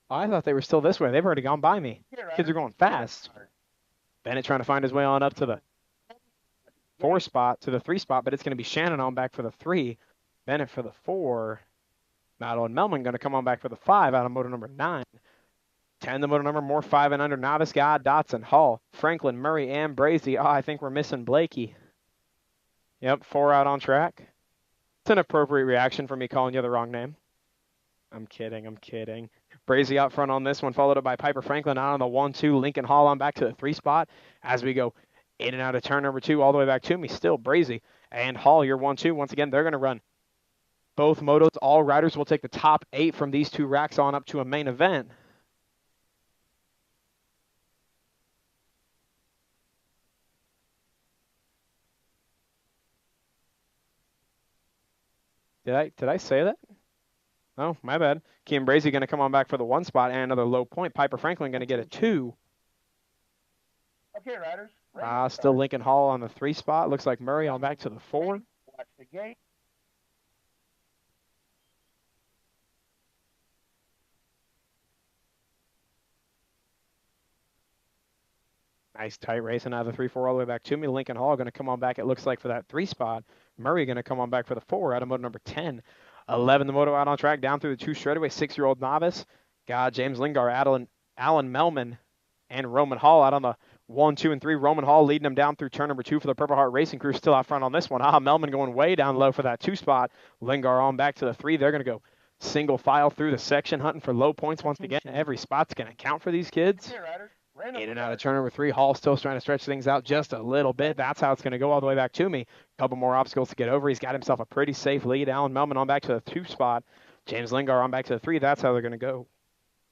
I thought they were still this way. They've already gone by me. Kids are going fast. Bennett trying to find his way on up to the 4 spot, to the 3 spot, but it's going to be Shannon on back for the 3. Bennett for the 4. Madeline Melman going to come on back for the 5 out of motor number 9. 10, the motor number, more 5 and under. Novice guy, Dotson, Hall, Franklin, Murray, and Brazy. I think we're missing Blakey. Yep, 4 out on track. It's an appropriate reaction for me calling you the wrong name. I'm kidding. Brazy out front on this one, followed up by Piper Franklin out on the 1-2. Lincoln Hall on back to the 3 spot as we go in and out of turn number 2 all the way back to me. Still Brazy and Hall here 1-2. Once again, they're going to run both motos. All riders will take the top 8 from these 2 racks on up to a main event. Did I say that? Oh, my bad. Kim Brazy going to come on back for the 1 spot and another low point. Piper Franklin going to get a 2. Okay, riders. Still Lincoln Hall on the 3 spot. Looks like Murray on back to the 4. Watch the gate. Nice tight racing out of the 3-4 all the way back to me. Lincoln Hall going to come on back, it looks like, for that 3 spot. Murray going to come on back for the 4 out of moto number 10. 11, the moto out on track, down through the 2 straightaway. 6-year-old novice. Got James Lingard, Alan Melman, and Roman Hall out on the 1, 2, and 3. Roman Hall leading them down through turn number 2 for the Purple Heart Racing Crew. Still out front on this one. Melman going way down low for that 2 spot. Lingard on back to the 3. They're going to go single file through the section, hunting for low points once again. Every spot's going to count for these kids. Okay, riders. In and out of turn number 3. Hall still trying to stretch things out just a little bit. That's how it's going to go all the way back to me. A couple more obstacles to get over. He's got himself a pretty safe lead. Alan Melman on back to the 2 spot. James Lingard on back to the 3. That's how they're going to go.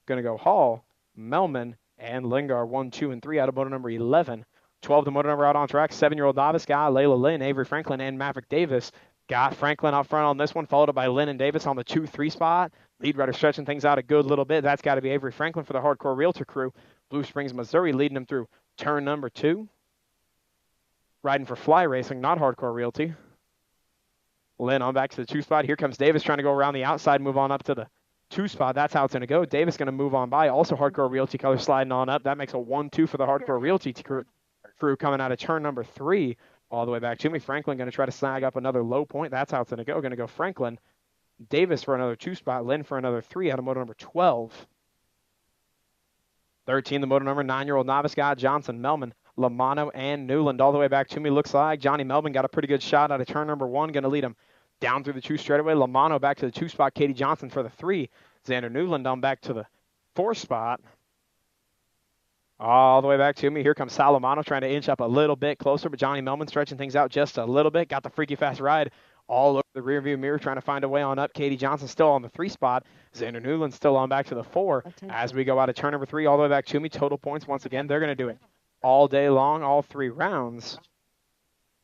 Going to go Hall, Melman, and Lingard 1, 2, and 3 out of motor number 11. 12, the motor number out on track. 7-year-old novice guy, Layla Lynn, Avery Franklin, and Maverick Davis. Got Franklin out front on this one, followed up by Lynn and Davis on the 2, 3 spot. Lead rider stretching things out a good little bit. That's got to be Avery Franklin for the Hardcore Realtor Crew. Blue Springs, Missouri, leading them through turn number 2. Riding for Fly Racing, not Hardcore Realty. Lynn on back to the 2 spot. Here comes Davis trying to go around the outside, move on up to the 2 spot. That's how it's going to go. Davis going to move on by. Also Hardcore Realty color sliding on up. That makes a 1-2 for the Hardcore Realty crew coming out of turn number 3 all the way back to me. Franklin going to try to snag up another low point. That's how it's going to go. Going to go Franklin. Davis for another 2 spot. Lynn for another 3 out of motor number 12. 13, the motor number 9-year-old novice guy, Johnson, Melman, Lamano, and Newland all the way back to me. Looks like Johnny Melman got a pretty good shot out of turn number 1. Going to lead him down through the 2 straightaway. Lamano back to the 2 spot. Katie Johnson for the 3. Xander Newland on back to the 4 spot. All the way back to me. Here comes Salamano trying to inch up a little bit closer, but Johnny Melman stretching things out just a little bit. Got the freaky fast ride all over the rearview mirror, trying to find a way on up. Katie Johnson still on the 3 spot. Xander Newland still on back to the 4. As we go out of turn number 3 all the way back to me. Total points once again. They're going to do it all day long, all 3 rounds.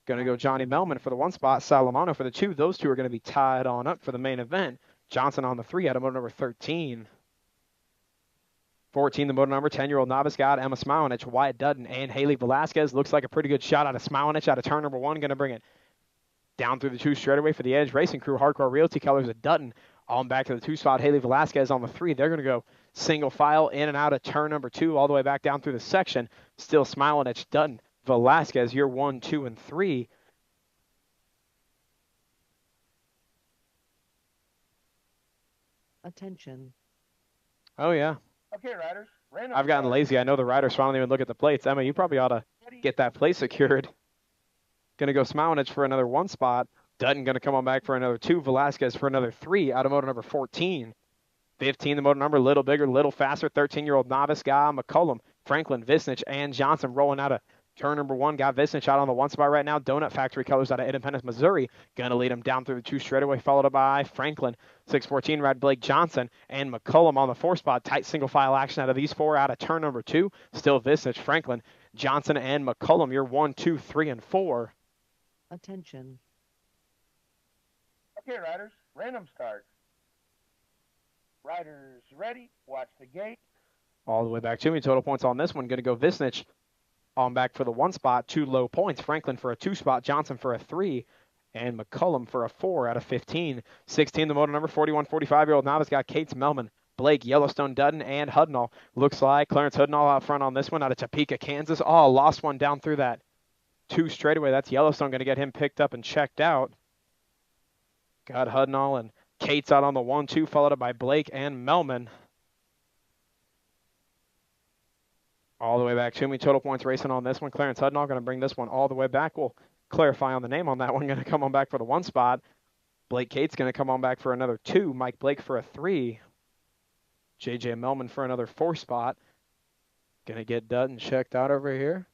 Going to go Johnny Melman for the 1 spot, Salamano for the 2. Those 2 are going to be tied on up for the main event. Johnson on the 3 out of motor number 13. 14, the motor number, 10-year-old novice guy, Emma Smilenich, Wyatt Dutton, and Haley Velasquez. Looks like a pretty good shot out of Smilenich out of turn number 1. Going to bring it down through the 2 straightaway for the Edge Racing Crew. Hardcore Realty colors of Dutton on back to the 2 spot. Haley Velasquez on the 3. They're going to go single file in and out of turn number 2 all the way back down through the section. Still Smilenich, Dutton, Velasquez, you're 1, 2, and 3. Attention. Oh, yeah. Okay, riders. Random I've gotten start. lazy. I know the riders finally even look at the plates. Emma, you probably ought to get that plate secured. Going to go Smilenich for another 1 spot. Dutton going to come on back for another 2. Velasquez for another 3 out of motor number 14. 15, the motor number, a little bigger, little faster. 13-year-old novice guy, McCullum, Franklin, Visnich, and Johnson rolling out of Turn number 1, got Visnich out on the 1 spot right now. Donut Factory Colors out of Independence, Missouri. Going to lead him down through the 2 straightaway, followed by Franklin. 614, Red Blake Johnson and McCullum on the 4 spot. Tight single file action out of these 4 out of turn number 2. Still Visnich, Franklin, Johnson, and McCullum. You're 1, 2, 3, and 4. Attention. Okay, riders, random start. Riders ready, watch the gate. All the way back to me. Total points on this one. Going to go Visnich on back for the 1 spot. 2 low points. Franklin for a 2 spot. Johnson for a 3. And McCullum for a 4 out of 15. 16, the motor number 41, 45-year-old novice got Cates Melman, Blake, Yellowstone, Dutton, and Hudnall. Looks like Clarence Hudnall out front on this one out of Topeka, Kansas. Oh, lost one down through that 2 straightaway. That's Yellowstone going to get him picked up and checked out. Got Hudnall and Cates out on the 1-2, followed up by Blake and Melman. All the way back to me. Total points racing on this one. Clarence Hudnall going to bring this one all the way back. We'll clarify on the name on that one. Going to come on back for the 1 spot. Blake Cates going to come on back for another 2. Mike Blake for a 3. J.J. Melman for another 4 spot. Going to get Dutton checked out over here.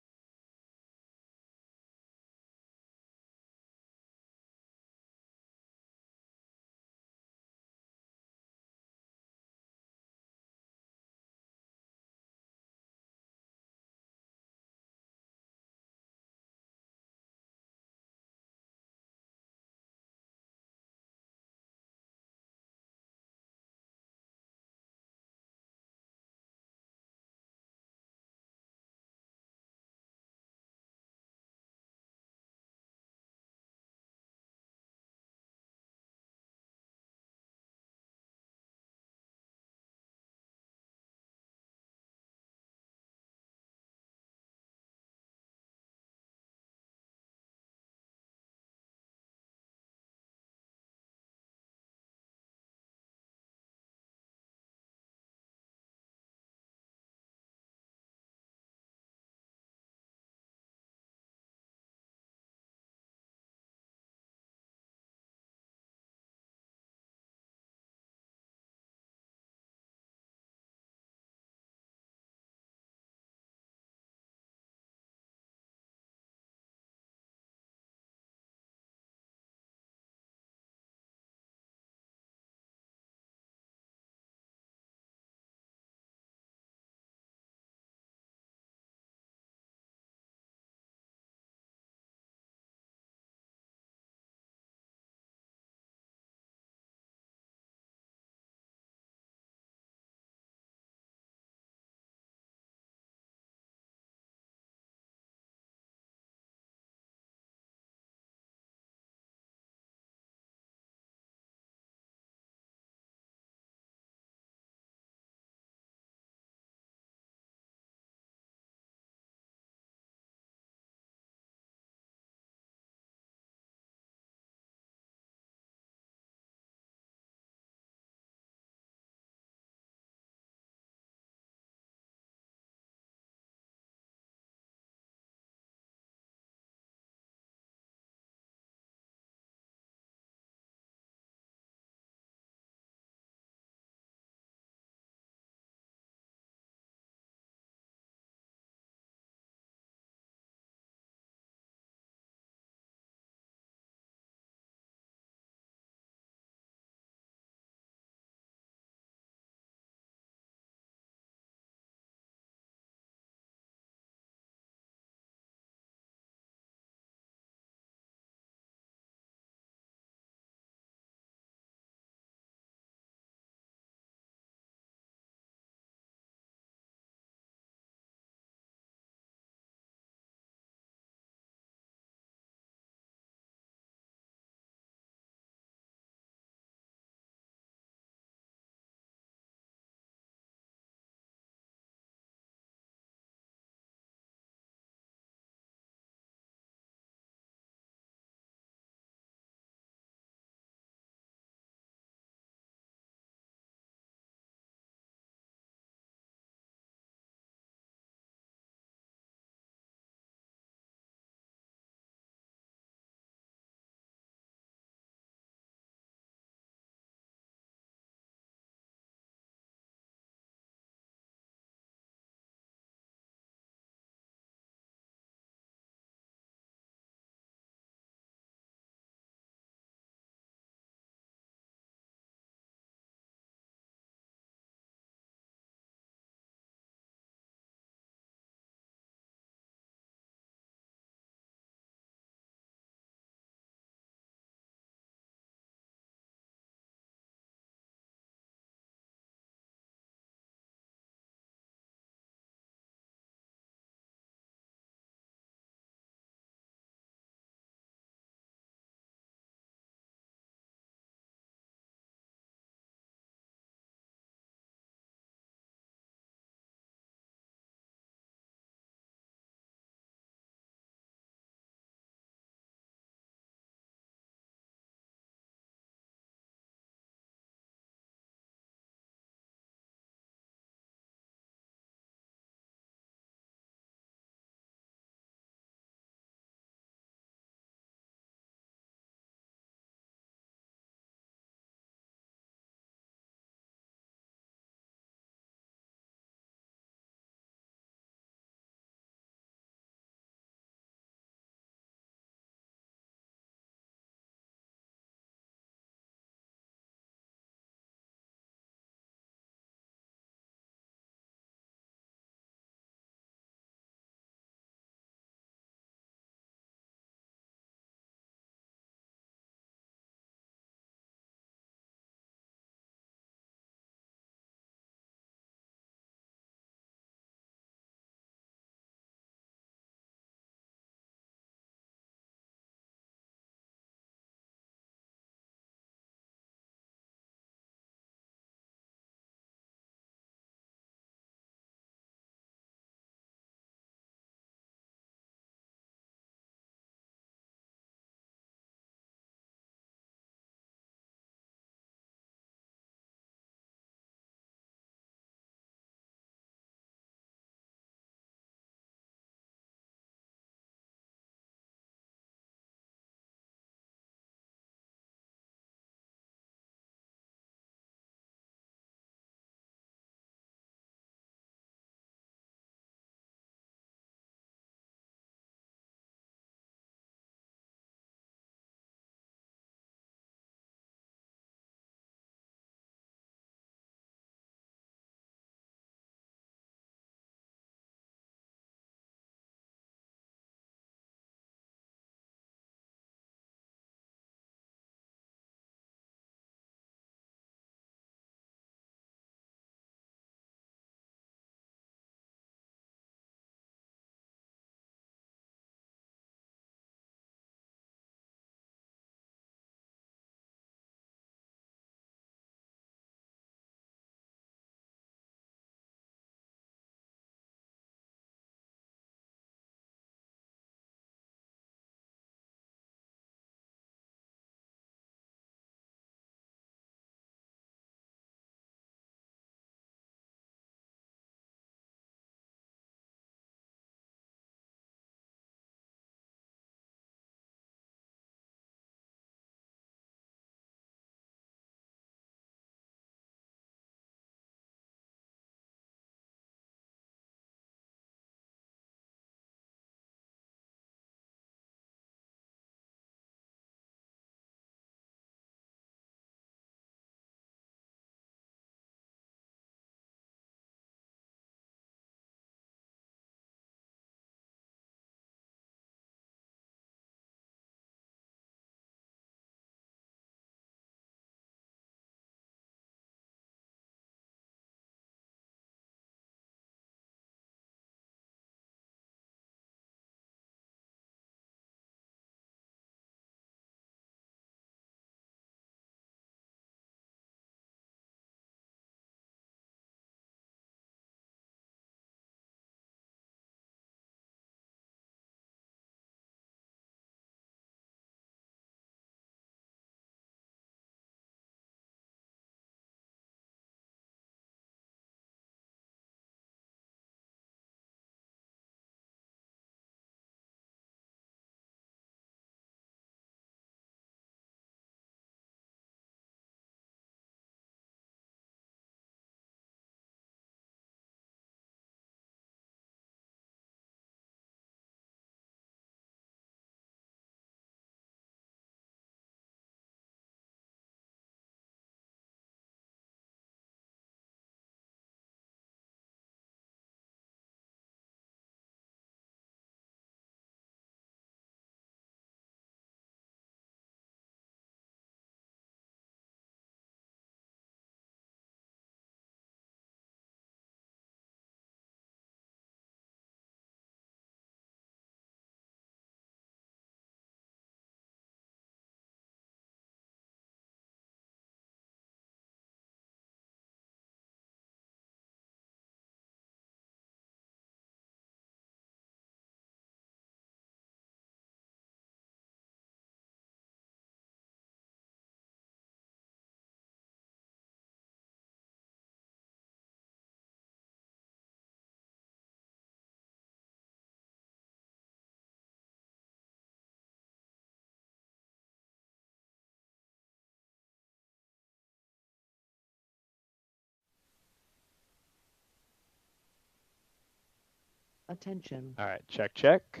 Attention. All right, check, check.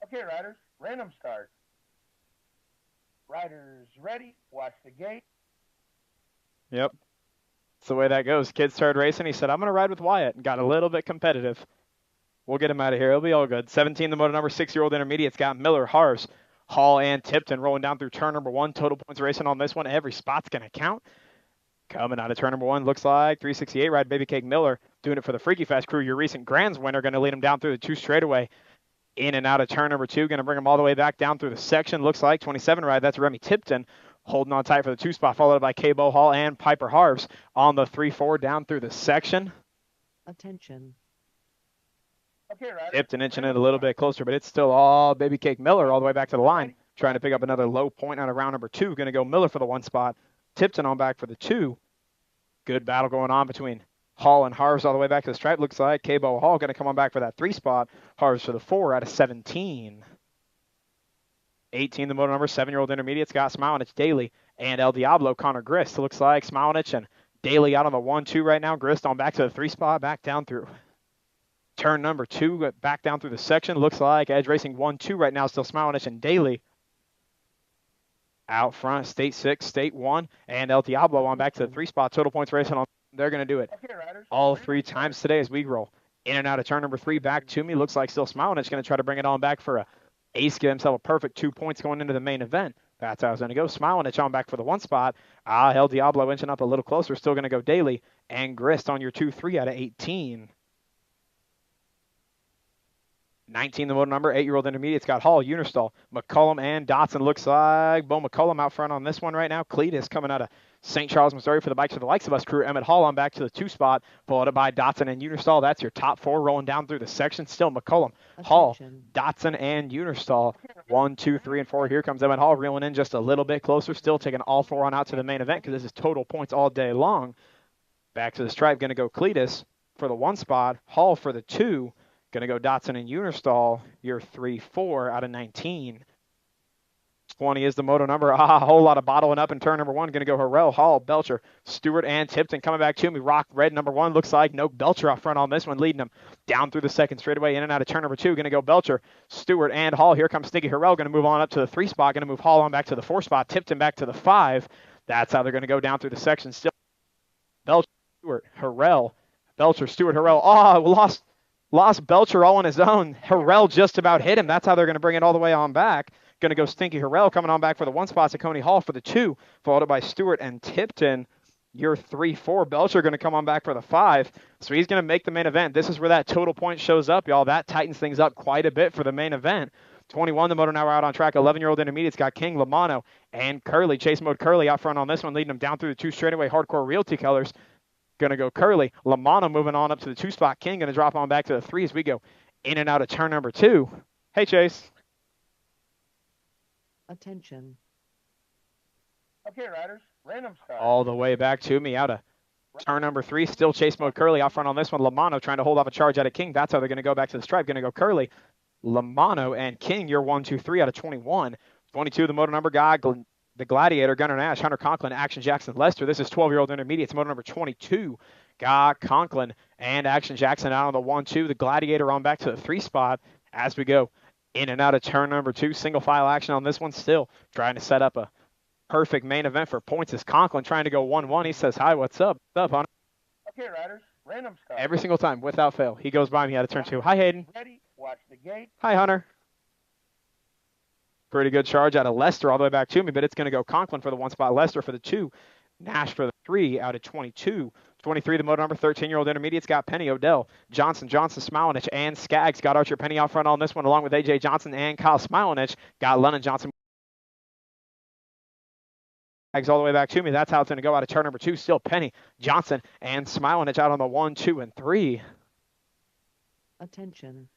Okay, riders, random start. Riders ready, watch the gate. Yep. That's the way that goes. Kid started racing. He said, I'm going to ride with Wyatt, and got a little bit competitive. We'll get him out of here. It'll be all good. 17, the moto number, 6-year-old intermediate's got Miller, Harves, Hall, and Tipton rolling down through turn number 1. Total points racing on this one. Every spot's going to count. Coming out of turn number 1, looks like 368 ride Baby Cake Miller doing it for the Freaky Fast crew. Your recent Grands winner, going to lead him down through the 2 straightaway. In and out of turn number 2, going to bring him all the way back down through the section. Looks like 27 ride. That's Remy Tipton holding on tight for the 2 spot, followed by K-Bo Hall and Piper Harves on the 3-4 down through the section. Attention. Okay, riders. Tipton inching it a little bit closer, but it's still all Baby Cake Miller all the way back to the line, trying to pick up another low point out of round number 2. Going to go Miller for the 1 spot. Tipton on back for the 2. Good battle going on between Hall and Harves all the way back to the stripe. Looks like K-Bo Hall going to come on back for that 3 spot. Harves for the 4 out of 17. 18, the moto number, 7-year-old intermediate, Scott Smilenich, Daly, and El Diablo, Connor Grist. Looks like Smilenich and Daly out on the 1-2 right now. Grist on back to the 3 spot, back down through turn number 2, back down through the section. Looks like Edge Racing 1-2 right now, still Smilenich and Daly. Out front, State 6, State 1, and El Diablo on back to the 3 spot. Total points racing on. They're going to do it Okay, riders. all 3 times today as we roll in and out of turn number 3. Back to me. Looks like still Smilenich going to try to bring it on back for a ace, get himself a perfect 2 points going into the main event. That's how it's going to go. Smilenich on back for the 1 spot. El Diablo inching up a little closer. Still going to go Daly and Grist on your 2-3 out of 18. 19, the motor number, 8-year-old intermediate's got Hall, Unistall, McCullum, and Dotson. Looks like Bo McCullum out front on this one right now. Cletus coming out of St. Charles, Missouri for the Bikes for the Likes of Us crew. Emmett Hall on back to the 2 spot, followed up by Dotson and Unistall. That's your top 4 rolling down through the section. Still McCullum, Hall, Attention. Dotson, and Unistall. 1, 2, 3, and 4. Here comes Emmett Hall reeling in just a little bit closer. Still taking all 4 on out to the main event because this is total points all day long. Back to the stripe, going to go Cletus for the 1 spot, Hall for the 2. Going to go Dotson and Unistall, your 3-4 out of 19. 20 is the moto number. A whole lot of bottling up in turn number 1. Going to go Harrell, Hall, Belcher, Stewart, and Tipton coming back to me. Rock red number 1. Looks like no Belcher out front on this one, leading them down through the second straightaway, in and out of turn number 2. Going to go Belcher, Stewart, and Hall. Here comes Sneaky Harrell. Going to move on up to the 3 spot. Going to move Hall on back to the 4 spot. Tipton back to the 5. That's how they're going to go down through the section. Still Belcher, Stewart, Harrell, Belcher, Stewart, Harrell. Oh, lost Belcher all on his own. Harrell just about hit him. That's how they're going to bring it all the way on back. Going to go Stinky Harrell coming on back for the 1 spot. Coney Hall for the 2, followed up by Stewart and Tipton. Your 3-4. Belcher going to come on back for the 5. So he's going to make the main event. This is where that total point shows up, y'all. That tightens things up quite a bit for the main event. 21, the motor now out on track. 11-year-old intermediate's got King, Lamano, and Curly. Chase mode Curly out front on this one, leading them down through the 2 straightaway hardcore realty colors. Going to go Curly. Lamano moving on up to the 2 spot. King going to drop on back to the 3 as we go in and out of turn number 2. Hey, Chase. Attention. Okay, riders, random start. All the way back to me out of turn number 3. Still chase mode Curly out front on this one. Lamano trying to hold off a charge out of King. That's how they're going to go back to the stripe. Going to go Curly, Lamano, and King. Your 1, 2, 3 out of 21. 22, the motor number guy. The Gladiator, Gunnar Nash, Hunter Conklin, Action Jackson, Lester. This is 12-year-old intermediates, motor number 22. Got Conklin and Action Jackson out on the 1-2. The Gladiator on back to the 3 spot as we go in and out of turn number 2. Single file action on this one still. Trying to set up a perfect main event for points is Conklin trying to go 1-1. He says, hi, what's up? What's up, Hunter? Okay, riders, random start. Every single time, without fail. He goes by me out of turn 2. Hi, Hayden. Ready, watch the gate. Hi, Hunter. Pretty good charge out of Lester all the way back to me, but it's going to go Conklin for the 1 spot, Lester for the 2, Nash for the 3 out of 22. 23, the motor number, 13-year-old intermediate's got Penny, Odell, Johnson, Smilenich, and Skaggs. Got Archer Penny out front on this one, along with A.J. Johnson and Kyle Smilenich. Got Lennon Johnson. Skaggs all the way back to me. That's how it's going to go out of turn number 2. Still Penny, Johnson, and Smilenich out on the 1, 2, and 3. Attention.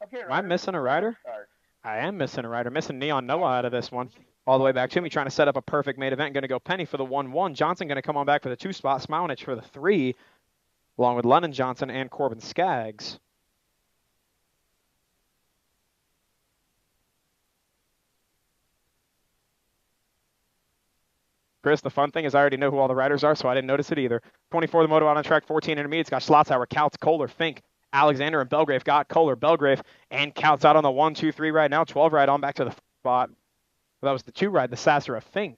Okay, Am I missing a rider? Start. I am missing a rider. Missing Neon Noah out of this one. All the way back to me, trying to set up a perfect main event. Going to go Penny for the 1-1. Johnson going to come on back for the 2 spot. Smilenich for the 3, along with Lennon Johnson and Corbin Skaggs. Chris, the fun thing is I already know who all the riders are, so I didn't notice it either. 24, the moto out on track. 14 intermediates got Schlotzauer, Couts, Kohler, Fink, Alexander and Belgrave got Kohler. Belgrave and counts out on the 1, 2, 3 right now. 12 right on back to the spot. Well, that was the 2 ride, the Sasser of Fink.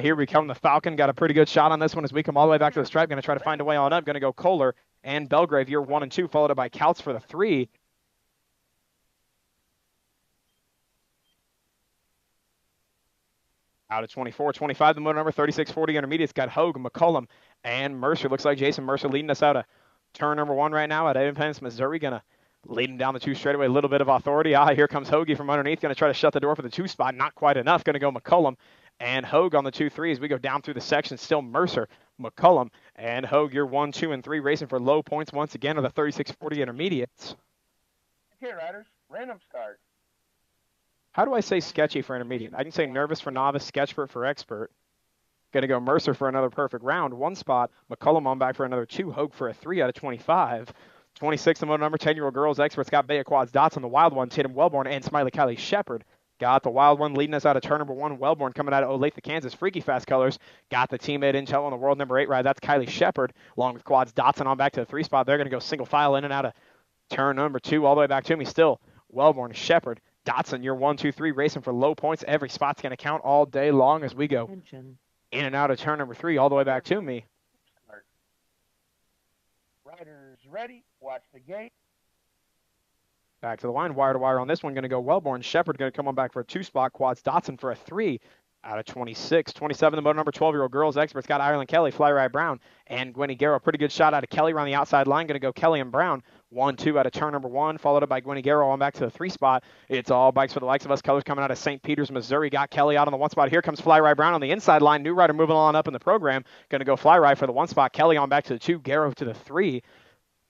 Here we come. The Falcon got a pretty good shot on this one as we come all the way back to the stripe. Going to try to find a way on up. Going to go Kohler and Belgrave, year 1 and 2, followed up by Couts for the 3. Out of 24, 25, the motor number 3640 intermediates got Hogue, McCullum, and Mercer. Looks like Jason Mercer leading us out of turn number 1 right now at Independence, Missouri. Going to lead him down the 2 straightaway. A little bit of authority. Here comes Hoagie from underneath. Going to try to shut the door for the 2 spot. Not quite enough. Going to go McCullum and Hogue on the 2-3 as we go down through the section. Still Mercer, McCullum, and Hogue, your 1, 2, and 3 racing for low points once again are the 3640 intermediates. Okay, riders, random start. How do I say sketchy for intermediate? I can say nervous for novice, sketchford for expert. Going to go Mercer for another perfect round. 1 spot. McCullum on back for another 2. Hogue for a 3 out of 25. 26, the motor number 10-year-old girls experts got Baya Quads Dots on the wild one. Tatum Wellborn and Smiley Kylie Shepard got the wild one leading us out of turn number 1. Wellborn coming out of Olathe, Kansas. Freaky Fast Colors got the teammate intel on the world number 8 ride. That's Kylie Shepard along with Quads Dotson on back to the 3 spot. They're going to go single file in and out of turn number 2 all the way back to me. Still Wellborn, Shepard, Dotson, your 1, 2, 3 racing for low points. Every spot's going to count all day long as we go Attention. in and out of turn number 3 all the way back to me. Start. Riders ready. Watch the gate. Back to the line, wire to wire on this one. Going to go Wellborn. Shepard going to come on back for a 2 spot. Quads Dotson for a 3 out of 26. 27, the motor number 12-year-old girls experts got Ireland Kelly, Fly Ride Brown, and Gwenny Garrow. Pretty good shot out of Kelly around the outside line. Going to go Kelly and Brown. 1, 2 out of turn number 1, followed up by Gwenny Garrow on back to the 3 spot. It's all bikes for the likes of us. Colors coming out of St. Peters, Missouri. Got Kelly out on the 1 spot. Here comes Fly Ride Brown on the inside line. New rider moving on up in the program. Going to go Fly Ride for the 1 spot. Kelly on back to the 2. Garrow to the 3.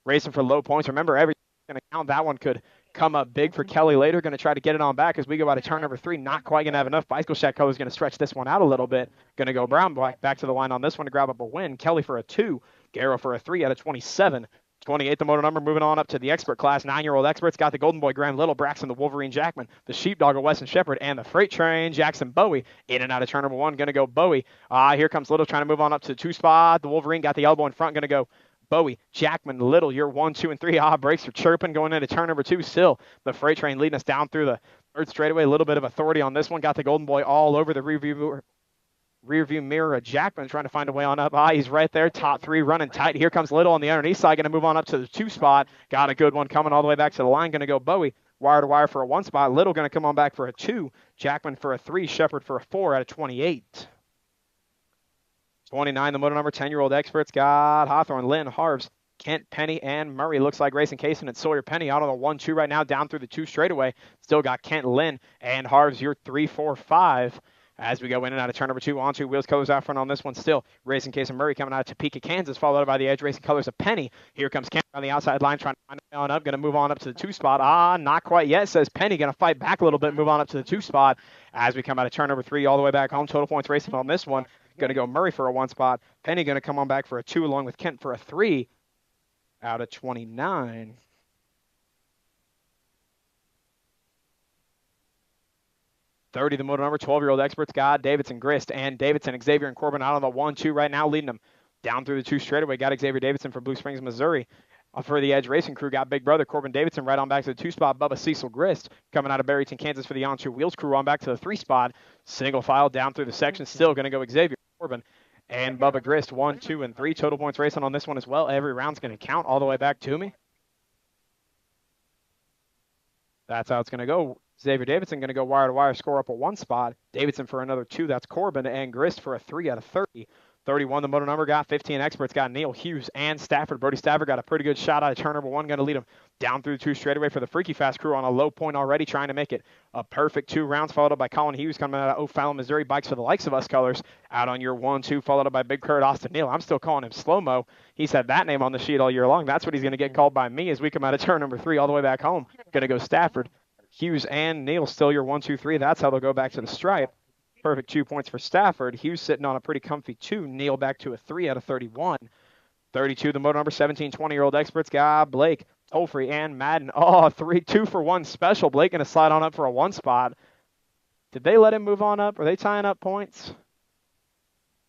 Racing for low points. Remember, everything's going to count. That one could come up big for Kelly later. Going to try to get it on back as we go out of turn number 3. Not quite going to have enough. Bicycle Shack Colors going to stretch this one out a little bit. Going to go Brown back to the line on this one to grab up a win. Kelly for a 2. Garrow for a 3 out of 27. 28, the motor number, moving on up to the expert class. 9-year-old experts got the Golden Boy Graham Little, Braxton, the Wolverine Jackman, the Sheepdog of Weston Shepherd, and the Freight Train Jackson Bowie. In and out of turn number 1, going to go Bowie. Here comes Little trying to move on up to the 2 spot. The Wolverine got the elbow in front, going to go Bowie, Jackman, Little, you're 1, 2, and 3. Brakes are chirping going into turn number 2. Still, the Freight Train leading us down through the 3rd straightaway. A little bit of authority on this one. Got the Golden Boy all over the rearview mirror. Jackman trying to find a way on up. He's right there. Top 3 running tight. Here comes Little on the underneath side. Going to move on up to the 2 spot. Got a good one coming all the way back to the line. Going to go Bowie. Wire to wire for a 1 spot. Little going to come on back for a 2. Jackman for a 3. Shepard for a 4 out of 28. 29, the motor number 10-year-old experts got Hawthorne, Lynn, Harves, Kent, Penny, and Murray. Looks like Grayson Kaysen and Sawyer Penny out on the 1-2 right now, down through the 2 straightaway. Still got Kent, Lynn, and Harves, your 3, 4, 5. As we go in and out of turn number 2, on 2 wheels, colors out front on this one still. Racing Case and Murray coming out of Topeka, Kansas, followed by the Edge Racing Colors of Penny. Here comes Kent on the outside line, trying to find a way on up. Going to move on up to the 2 spot. Not quite yet, says Penny. Going to fight back a little bit, move on up to the 2 spot. As we come out of turn number 3, all the way back home. Total points racing on this one. Going to go Murray for a 1 spot. Penny going to come on back for a 2, along with Kent for a 3 out of 29. The motor number, 12-year-old experts got Davidson, Grist, and Davidson, Xavier, and Corbin out on the 1-2 right now, leading them down through the 2 straightaway. Got Xavier Davidson from Blue Springs, Missouri. For the Edge Racing crew, got Big Brother Corbin Davidson right on back to the 2 spot. Bubba Cecil Grist coming out of Barrington, Kansas for the On 2 Wheels crew on back to the 3 spot. Single file down through the section. Still going to go Xavier Corbin and Bubba Grist. 1, 2, and 3. Total points racing on this one as well. Every round's going to count all the way back to me. That's how it's going to go. Xavier Davidson going to go wire to wire, score up a 1 spot. Davidson for another 2. That's Corbin, and Grist for a 3 out of 30. 31, the motor number, got 15 experts, got Neil Hughes and Stafford. Brody Stafford got a pretty good shot out of turn number 1, going to lead him down through the 2 straightaway for the Freaky Fast crew on a low point already, trying to make it a perfect 2 rounds, followed up by Colin Hughes coming out of O'Fallon, Missouri. Bikes for the likes of us colors out on your 1-2, followed up by Big Kurt Austin Neal. I'm still calling him Slow-Mo. He's had that name on the sheet all year long. That's what he's going to get called by me as we come out of turn number 3 all the way back home. Going to go Stafford, Hughes, and Neal, still your 1, 2, 3. That's how they'll go back to the stripe. Perfect 2 points for Stafford. Hughes sitting on a pretty comfy 2. Neal back to a 3 out of 31. 32, the motor number 17, 20-year-old experts got Blake, Tolfrey, and Madden. 2 for 1 special. Blake going to slide on up for a 1 spot. Did they let him move on up? Are they tying up points?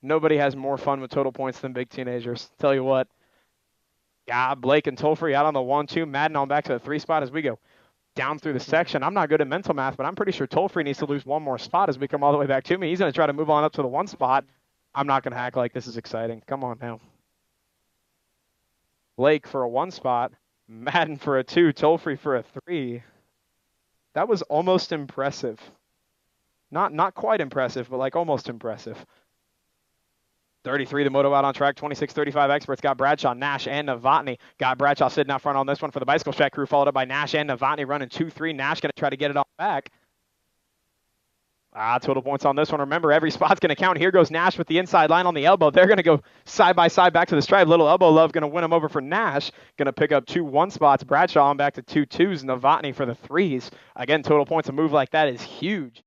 Nobody has more fun with total points than big teenagers. Tell you what. Yeah, Blake and Tolfree out on the 1-2. Madden on back to the 3 spot as we go down through the section. I'm not good at mental math, but I'm pretty sure Tolfree needs to lose one more spot as we come all the way back to me. He's going to try to move on up to the 1 spot. I'm not going to act like this is exciting. Come on now. Blake for a 1 spot. Madden for a 2. Tolfree for a 3. That was almost impressive. Not quite impressive, but like almost impressive. 33, the moto out on track. 26-35 experts got Bradshaw, Nash, and Novotny. Got Bradshaw sitting out front on this one for the bicycle shack crew, followed up by Nash and Novotny running 2-3. Nash going to try to get it all back. Total points on this one. Remember, every spot's going to count. Here goes Nash with the inside line on the elbow. They're going to go side by side back to the stripe. Little elbow love going to win him over for Nash. Going to pick up 2 1 spots. Bradshaw on back to 2 2s. Novotny for the 3s. Again, total points. A move like that is huge.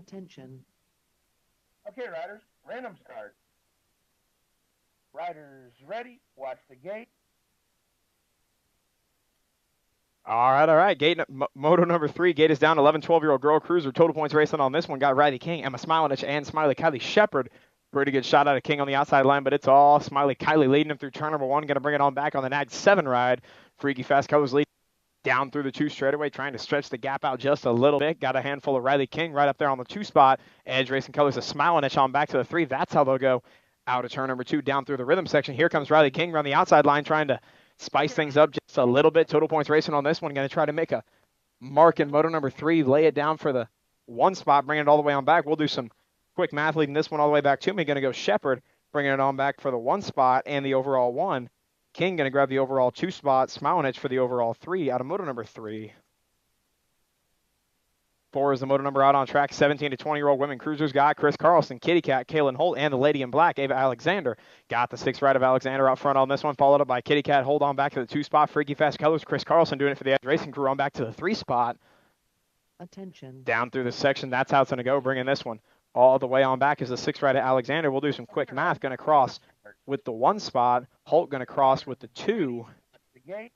Attention. Okay, riders, random start. Riders ready, watch the gate. All right. Gate moto number 3. Gate is down. 11, 12-year-old girl cruiser. Total points racing on this one. Got Riley King, Emma Smilinich, and Smiley Kylie Shepard. Pretty good shot out of King on the outside line, but it's all Smiley Kylie leading him through turn number 1. Going to bring it on back on the Nag 7 ride. Freaky Fast Colors lead down through the 2 straightaway, trying to stretch the gap out just a little bit. Got a handful of Riley King right up there on the 2 spot. Edge Racing Colors a Smilinich on back to the 3. That's how they'll go out of turn number 2 down through the rhythm section. Here comes Riley King around the outside line, trying to spice things up just a little bit. Total points racing on this one. Going to try to make a mark in moto number 3, lay it down for the 1 spot, bringing it all the way on back. We'll do some quick math leading this one all the way back to me. Going to go Shepard, bringing it on back for the 1 spot and the overall 1. King going to grab the overall 2 spot. Smilinich for the overall 3 out of moto number 3. 4 is the moto number out on track. 17 to 20-year-old women cruisers got Chris Carlson, Kitty Cat, Kaylin Holt, and the lady in black, Ava Alexander. Got the 6th ride of Alexander out front on this one, followed up by Kitty Cat. Hold on back to the 2 spot. Freaky Fast Colors, Chris Carlson doing it for the Edge Racing crew on back to the 3 spot. Attention. Down through the section, that's how it's going to go. Bringing this one all the way on back is the 6th ride of Alexander. We'll do some quick math. Going to cross with the 1 spot. Holt going to cross with the 2. The gate.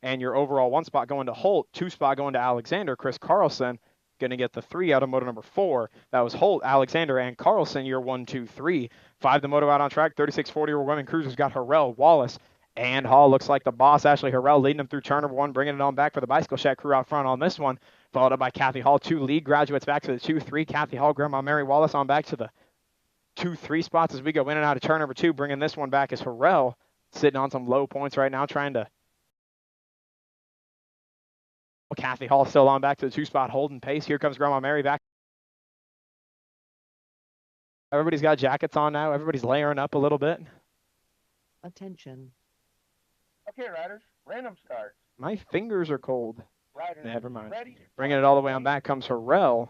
And your overall 1 spot going to Holt, 2 spot going to Alexander. Chris Carlson going to get the 3 out of moto number 4. That was Holt, Alexander, and Carlson, your 1, 2, 3. 5 the moto out on track. 36, 40-year-old women cruisers got Harrell, Wallace, and Hall. Looks like the boss, Ashley Harrell, leading them through turn number 1, bringing it on back for the Bicycle Shack crew out front on this one. Followed up by Kathy Hall. 2 lead graduates back to the 2, 3. Kathy Hall, Grandma Mary Wallace on back to the 2, 3 spots as we go in and out of turn number 2. Bringing this one back is Harrell, sitting on some low points right now, trying to Kathy Hall still on back to the 2 spot, holding pace. Here comes Grandma Mary back. Everybody's got jackets on now. Everybody's layering up a little bit. Attention. Okay, riders, random start. My fingers are cold. Riders Never mind. ready. Bringing it all the way on back comes Harrell.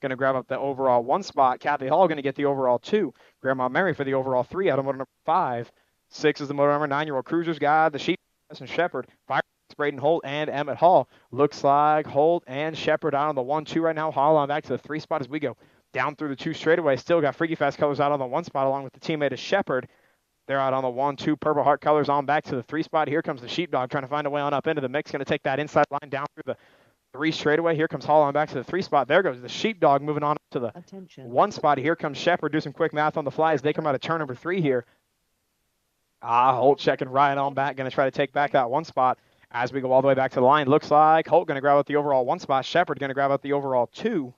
Going to grab up the overall 1 spot. Kathy Hall going to get the overall 2. Grandma Mary for the overall 3 out of motor number 5. 6 is the motor number 9-year-old cruisers guy, the Sheep and Shepard. 5 Braden Holt and Emmett Hall. Looks like Holt and Shepard out on the 1, 2 right now. Hall on back to the 3 spot as we go down through the 2 straightaway. Still got Freaky Fast Colors out on the 1 spot along with the teammate of Shepard. They're out on the 1, 2. Purple Heart Colors on back to the 3 spot. Here comes the Sheepdog trying to find a way on up into the mix. Going to take that inside line down through the 3 straightaway. Here comes Hall on back to the 3 spot. There goes the Sheepdog moving on up to the Attention. 1 spot. Here comes Shepard. Do some quick math on the fly as they come out of turn number 3 here. Holt checking right on back. Going to try to take back that 1 spot as we go all the way back to the line. Looks like Holt going to grab out the overall 1 spot. Shepard going to grab out the overall 2.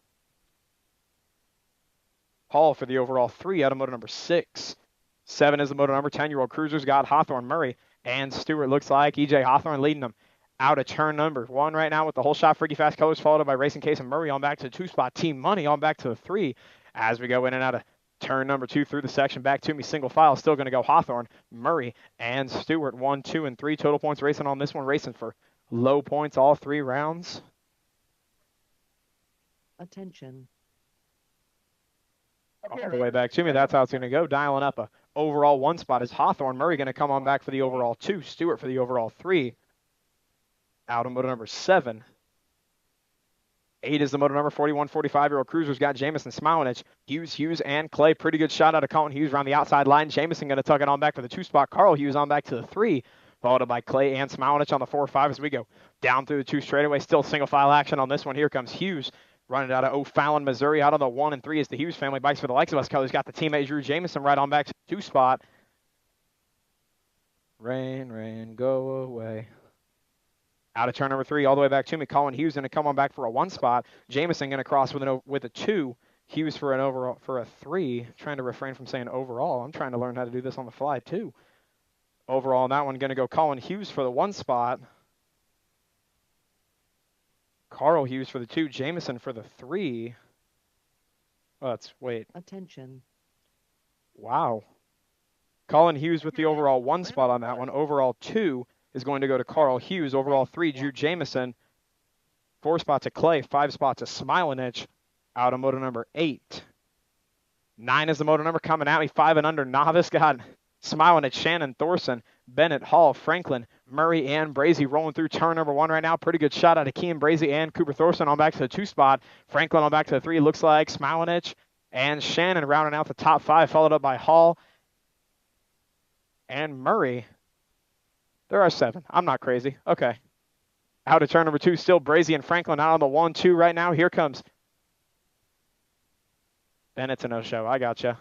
Hall for the overall 3 out of motor number 6. 7 is the motor number 10-year-old cruisers got Hawthorne, Murray, and Stewart. Looks like EJ Hawthorne leading them out of turn number 1 right now with the whole shot. Freaky Fast Colors followed up by Racing Case and Murray on back to the 2 spot. Team Money on back to the 3 as we go in and out of turn number 2 through the section. Back to me, single file. Still going to go Hawthorne, Murray, and Stewart. 1, 2, and 3 total points racing on this one. Racing for low points all 3 rounds. Attention. Okay, All the way back to me. That's how it's going to go. Dialing up a overall 1 spot is Hawthorne. Murray going to come on back for the overall 2. Stewart for the overall 3. Out of motor number 7. 8 is the motor number 41, 45-year-old cruisers got Jamison Smilinich, Hughes, and Clay. Pretty good shot out of Colin Hughes around the outside line. Jamison going to tuck it on back for the 2 spot. Carl Hughes on back to the 3. Followed up by Clay and Smilinich on the 4 5 as we go down through the 2 straightaway. Still single file action on this one. Here comes Hughes. Running out of O'Fallon, Missouri. Out on the 1 and 3 is the Hughes family. Bikes for the likes of us. Colors got the teammate Drew Jamison right on back to the 2 spot. Rain, go away. Out of turn number 3, all the way back to me. Colin Hughes going to come on back for a 1 spot. Jamison going to cross with a 2. Hughes for an overall for a 3. Trying to refrain from saying overall. I'm trying to learn how to do this on the fly too. Overall on that one, going to go Colin Hughes for the 1 spot. Carl Hughes for the 2. Jamison for the 3. Wait. Attention. Wow. Colin Hughes with the overall 1 spot on that one. Overall 2 is going to go to Carl Hughes. Overall 3, Drew Jamison. 4 spots to Clay. 5 spots to Smilinich. Out of motor number 8. 9 is the motor number coming at me. 5 and under novice got Smilinich, Shannon Thorson, Bennett, Hall, Franklin, Murray and Brazy rolling through turn number 1 right now. Pretty good shot out of Kean Brazy and Cooper Thorson on back to the 2 spot. Franklin on back to the 3. Looks like Smilinich and Shannon rounding out the top 5, followed up by Hall and Murray. There are 7. I'm not crazy. Okay. Out of turn number 2, still Brazy and Franklin out on the 1-2 right now. Here comes Bennett's a no-show. I gotcha.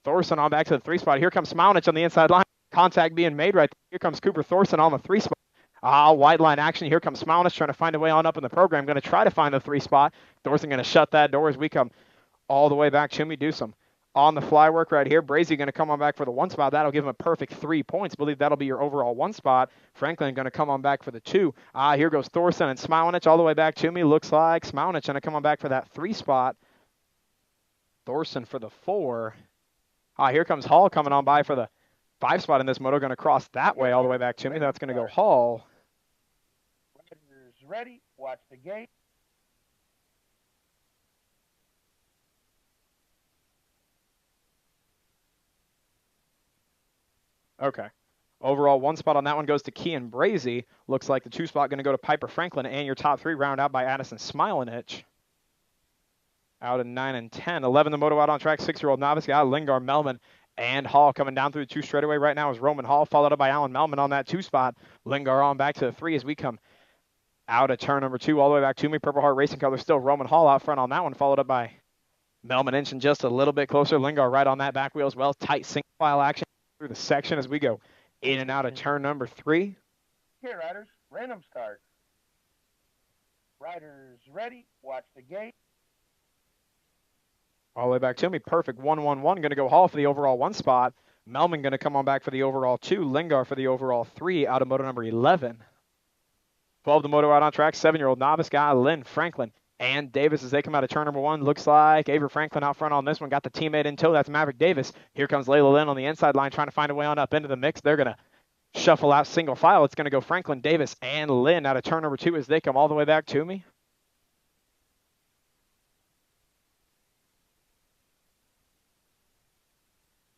Thorson on back to the 3 spot. Here comes Smilinich on the inside line. Contact being made right there. Here comes Cooper Thorson on the 3 spot. Wide line action. Here comes Smilinich trying to find a way on up in the program. Going to try to find the 3 spot. Thorson going to shut that door as we come all the way back. Chimmy do some on the fly work right here. Brazy going to come on back for the 1 spot. That'll give him a perfect 3 points. Believe that'll be your overall 1 spot. Franklin going to come on back for the 2. Here goes Thorson and Smilinich all the way back. Chimmy looks like Smilinich going to come on back for that 3 spot. Thorson for the 4. Here comes Hall coming on by for the 5 spot in this moto. Going to cross that way all the way back to me. That's going to go Hall. Riders ready. Watch the gate. Okay. Overall 1 spot on that one goes to Kean Brazy. Looks like the 2 spot going to go to Piper Franklin. And your top 3 round out by Addison Smilinich. Out of 9 and 10. 11 the moto out on track. 6-year-old novice guy Lingard, Melman, and Hall coming down through the 2 straightaway right now is Roman Hall, followed up by Alan Melman on that 2 spot. Lingard on back to the 3 as we come out of turn number 2 all the way back to me. Purple Heart Racing color still Roman Hall out front on that one, followed up by Melman inching just a little bit closer. Lingard right on that back wheel as well. Tight single file action through the section as we go in and out of turn number 3. Okay, riders. Random start. Riders ready. Watch the gate. All the way back to me. Perfect 1-1-1. Going to go Hall for the overall 1 spot. Melman going to come on back for the overall 2. Lingard for the overall 3 out of moto number 11. 12 the moto out on track. 7-year-old novice guy Lynn Franklin and Davis as they come out of turn number 1. Looks like Avery Franklin out front on this one. Got the teammate in tow. That's Maverick Davis. Here comes Layla Lynn on the inside line trying to find a way on up into the mix. They're going to shuffle out single file. It's going to go Franklin, Davis, and Lynn out of turn number 2 as they come all the way back to me.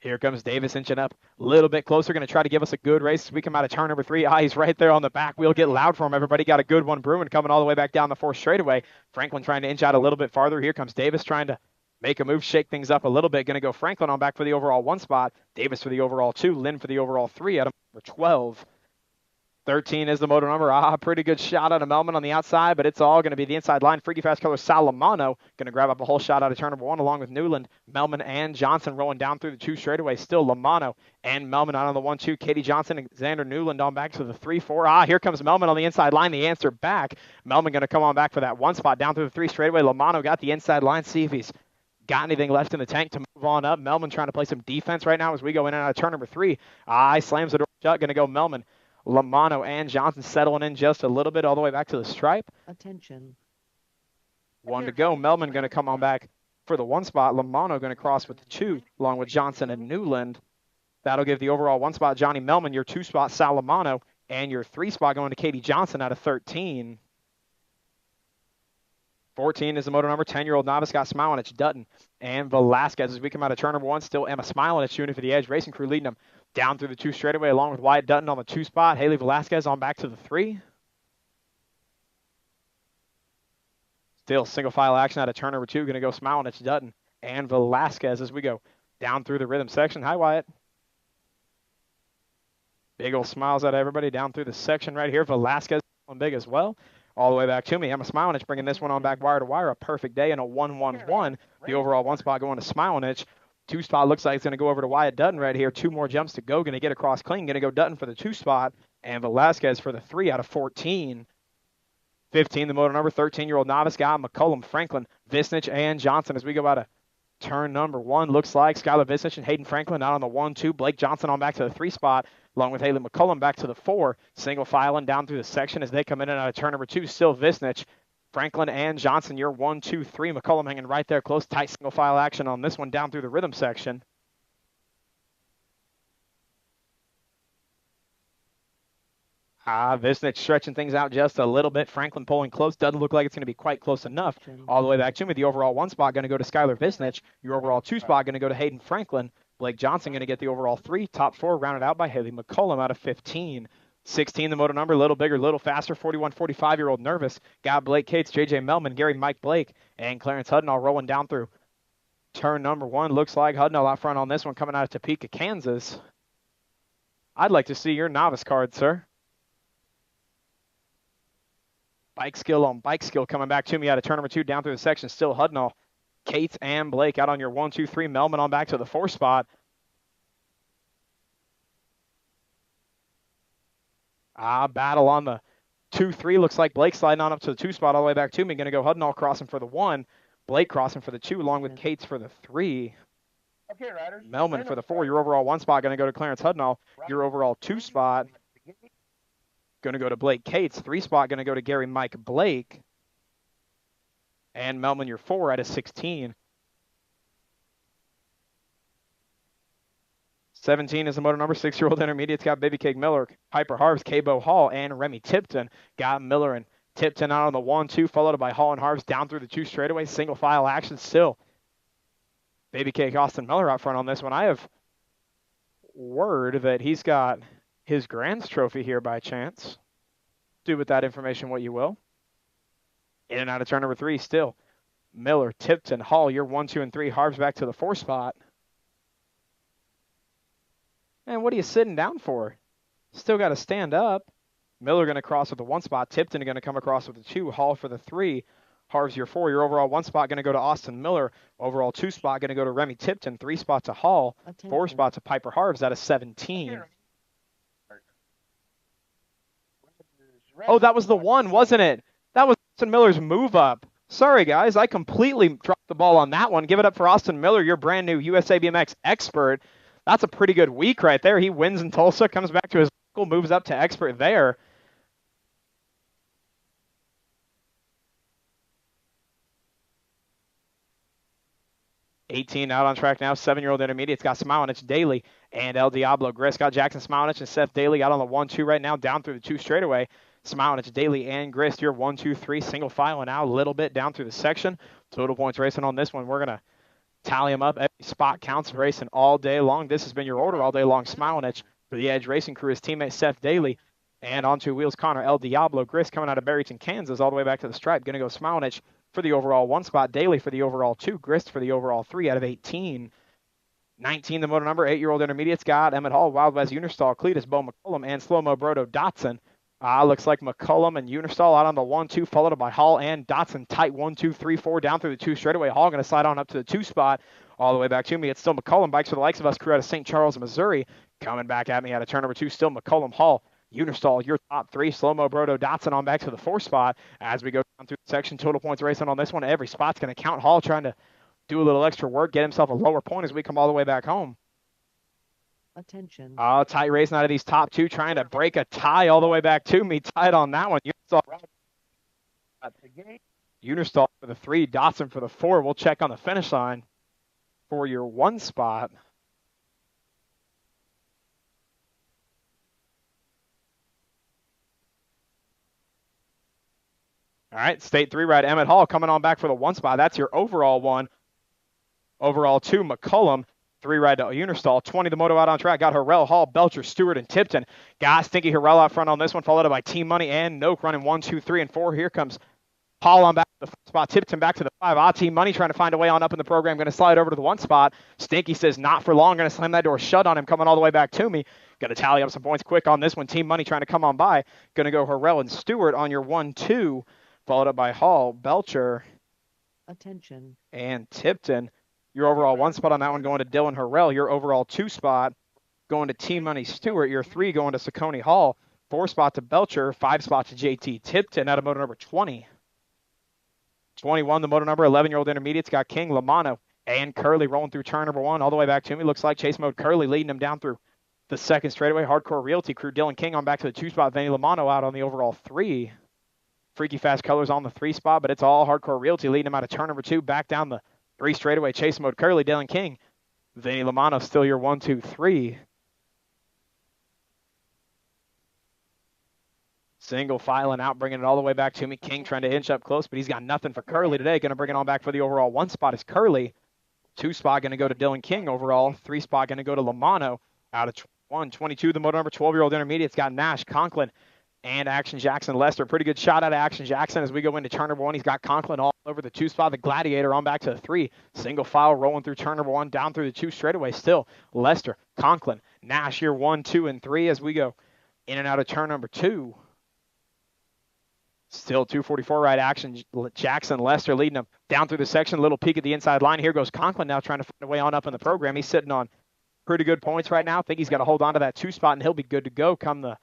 Here comes Davis inching up a little bit closer. Going to try to give us a good race. We come out of turn number 3. He's right there on the back wheel. Get loud for him, everybody. Got a good one brewing coming all the way back down the 4th straightaway. Franklin trying to inch out a little bit farther. Here comes Davis trying to make a move, shake things up a little bit. Going to go Franklin on back for the overall 1 spot. Davis for the overall 2. Lynn for the overall 3 out of number 12. 13 is the motor number. Pretty good shot out of Melman on the outside, but it's all going to be the inside line. Freaky Fast color Salamano going to grab up a whole shot out of turn number 1 along with Newland, Melman, and Johnson rolling down through the 2 straightaway. Still Lamano and Melman out on the 1-2. Katie Johnson and Xander Newland on back to the 3-4. Here comes Melman on the inside line. The answer back. Melman going to come on back for that 1 spot down through the 3 straightaway. Lamano got the inside line. See if he's got anything left in the tank to move on up. Melman trying to play some defense right now as we go in and out of turn number 3. Slams the door shut. Going to go Melman. Lamano and Johnson settling in just a little bit all the way back to the stripe. Attention. 1 to go. Melman going to come on back for the 1 spot. Lamano going to cross with the 2 along with Johnson and Newland. That'll give the overall 1 spot Johnny Melman, your 2 spot Salamano, and your 3 spot going to Katie Johnson out of 13. 14 is the motor number. 10-year-old novice got Smilinich, Dutton, and Velasquez as we come out of turn number 1. Still Emma Smilinich shooting for the edge. Racing crew leading them down through the 2 straightaway along with Wyatt Dutton on the 2 spot. Haley Velasquez on back to the 3. Still single file action out of turn number 2. Going to go Smilinich, Dutton, and Velasquez as we go down through the rhythm section. Hi, Wyatt. Big old smiles out of everybody down through the section right here. Velasquez on big as well. All the way back to me. Emma Smilinich bringing this one on back wire to wire. A perfect day and a 1-1-1. The overall 1 spot going to Smilinich. 2 spot looks like it's going to go over to Wyatt Dutton right here. 2 more jumps to go. Going to get across clean. Going to go Dutton for the 2 spot and Velasquez for the 3 out of 14. 15, the motor number. 13-year-old novice guy McCullum, Franklin, Visnich, and Johnson as we go out of turn number 1. Looks like Skylar Visnich and Hayden Franklin out on the 1-2. Blake Johnson on back to the 3 spot along with Haley McCullum back to the 4. Single filing down through the section as they come in and out of turn number 2. Still Visnich, Franklin, and Johnson. You're 1, 2, 3. McCullum hanging right there close. Tight single file action on this one down through the rhythm section. Visnich stretching things out just a little bit. Franklin pulling close. Doesn't look like it's going to be quite close enough. All the way back to me. The overall 1 spot going to go to Skylar Visnich. Your overall 2 spot going to go to Hayden Franklin. Blake Johnson going to get the overall 3. Top 4 rounded out by Haley McCullum out of 15. 16, the moto number, a little bigger, a little faster, 41, 45-year-old Nervous. Got Blake Cates, J.J. Melman, Gary Mike Blake, and Clarence Hudnall rolling down through turn number 1. Looks like Hudnall out front on this one coming out of Topeka, Kansas. I'd like to see your novice card, sir. Bike skill on bike skill coming back to me out of turn number 2 down through the section. Still Hudnall, Cates, and Blake out on your 1, 2, 3. Melman on back to the 4 spot. Battle on the 2, 3. Looks like Blake sliding on up to the 2 spot all the way back to me. Going to go Hudnall crossing for the 1. Blake crossing for the 2 along with Cates for the 3. Okay, riders. Melman for the 4. Your overall 1 spot going to go to Clarence Hudnall. Your overall 2 spot going to go to Blake Cates. 3 spot going to go to Gary Mike Blake. And Melman, your 4 out of 16. 17 is the motor number. 6-year-old intermediate's got Baby Cake Miller, Piper Harves, Cabo Hall, and Remy Tipton. Got Miller and Tipton out on the 1, 2, followed by Hall and Harves down through the 2 straightaway. Single file action still. Baby Cake Austin Miller out front on this one. I have word that he's got his Grand's trophy here by chance. Do with that information what you will. In and out of turn number 3 still. Miller, Tipton, Hall, your 1, 2, and 3. Harves back to the 4 spot. Man, what are you sitting down for? Still got to stand up. Miller going to cross with the 1 spot. Tipton going to come across with the 2. Hall for the 3. Harves your 4. Your overall 1 spot going to go to Austin Miller. Overall 2 spot going to go to Remy Tipton. 3 spot to Hall. 4 spot to Piper Harves out of 17. Oh, that was the 1, wasn't it? That was Austin Miller's move up. Sorry, guys. I completely dropped the ball on that one. Give it up for Austin Miller, your brand new USA BMX expert. That's a pretty good week right there. He wins in Tulsa, comes back to his local, moves up to expert there. $18 out on track now. 7-year-old intermediate's got Smilenich, Daly, and El Diablo Grist. Got Jackson Smilenich and Seth Daly out on the 1, 2 right now, down through the 2 straightaway. Smilenich, Daly, and Grist, your 1, 2, 3 single file now, a little bit down through the section. Total points racing on this one. We're going to tally them up. Every spot counts, racing all day long. This has been your order all day long. Smilenich for the Edge Racing Crew, his teammate Seth Daly. And on 2 wheels, Connor El Diablo Grist coming out of Barrington, Kansas, all the way back to the stripe. Going to go Smilenich for the overall 1 spot, Daly for the overall 2, Grist for the overall 3 out of 18. 19, the motor number, 8-year-old intermediates got Emmett Hall, Wild West Unistall, Cletus, Bo McCullum, and Slow-Mo Brodo Dotson. Looks like McCullum and Unistall out on the 1, 2, followed by Hall and Dotson. Tight 1, 2, 3, 4 down through the 2 straightaway. Hall going to slide on up to the 2 spot. All the way back to me. It's still McCullum. Bikes for the likes of us crew out of St. Charles, Missouri. Coming back at me out of turn number 2. Still McCullum, Hall, Unistall, your top 3. Slow-Mo Brodo Dotson on back to the 4 spot. As we go down through the section, total points racing on this one. Every spot's going to count. Hall trying to do a little extra work, get himself a lower point as we come all the way back home. Attention. Tight racing out of these top 2, trying to break a tie all the way back to me. Tight on that one. Unistall for the 3, Dotson for the 4. We'll check on the finish line for your 1 spot. All right, State 3 ride, Emmett Hall coming on back for the 1 spot. That's your overall 1. Overall 2, McCullum. 3 ride to Unistall. 20, the moto out on track. Got Harrell, Hall, Belcher, Stewart, and Tipton. Got Stinky Harrell out front on this one, followed by Team Money and Noke running 1, 2, 3, and 4. Here comes Hall on back to the 4 spot. Tipton back to the 5. Team Money trying to find a way on up in the program. Going to slide over to the 1 spot. Stinky says not for long. Going to slam that door shut on him, coming all the way back to me. Going to tally up some points quick on this one. Team Money trying to come on by. Going to go Harrell and Stewart on your 1, 2, followed up by Hall, Belcher, Attention. and Tipton. Your overall 1 spot on that one going to Dylan Harrell. Your overall 2 spot going to Team Money Stewart. Your 3 going to Saucony Hall. 4 spot to Belcher. 5 spot to JT Tipton out of motor number 20. 21, the motor number, 11-year-old intermediates got King, Lamano, and Curley rolling through turn number 1 all the way back to me. Looks like Chase Mode Curley leading him down through the 2nd straightaway. Hardcore Realty Crew, Dylan King on back to the 2 spot. Vinny Lamano out on the overall 3. Freaky Fast Colors on the 3 spot, but it's all Hardcore Realty leading him out of turn number 2 back down the 3 straightaway. Chase Mode Curley, Dylan King. Vinny Lamano still your 1, 2, 3. Single filing out, bringing it all the way back to me. King trying to inch up close, but he's got nothing for Curley today. Going to bring it on back for the overall 1 spot is Curley. 2 spot going to go to Dylan King overall. 3 spot going to go to Lamano out of 122, the moto number 12-year-old intermediate's got Nash, Conklin, and Action Jackson Lester. Pretty good shot out of Action Jackson as we go into turn number 1. He's got Conklin all over the 2 spot. The Gladiator on back to the 3. Single file rolling through turn number 1, down through the 2 straightaway. Still Lester, Conklin, Nash here 1, 2, and 3 as we go in and out of turn number 2. Still 244 right Action Jackson Lester leading him down through the section. Little peek at the inside line. Here goes Conklin now trying to find a way on up in the program. He's sitting on pretty good points right now. I think he's got to hold on to that 2 spot, and he'll be good to go come the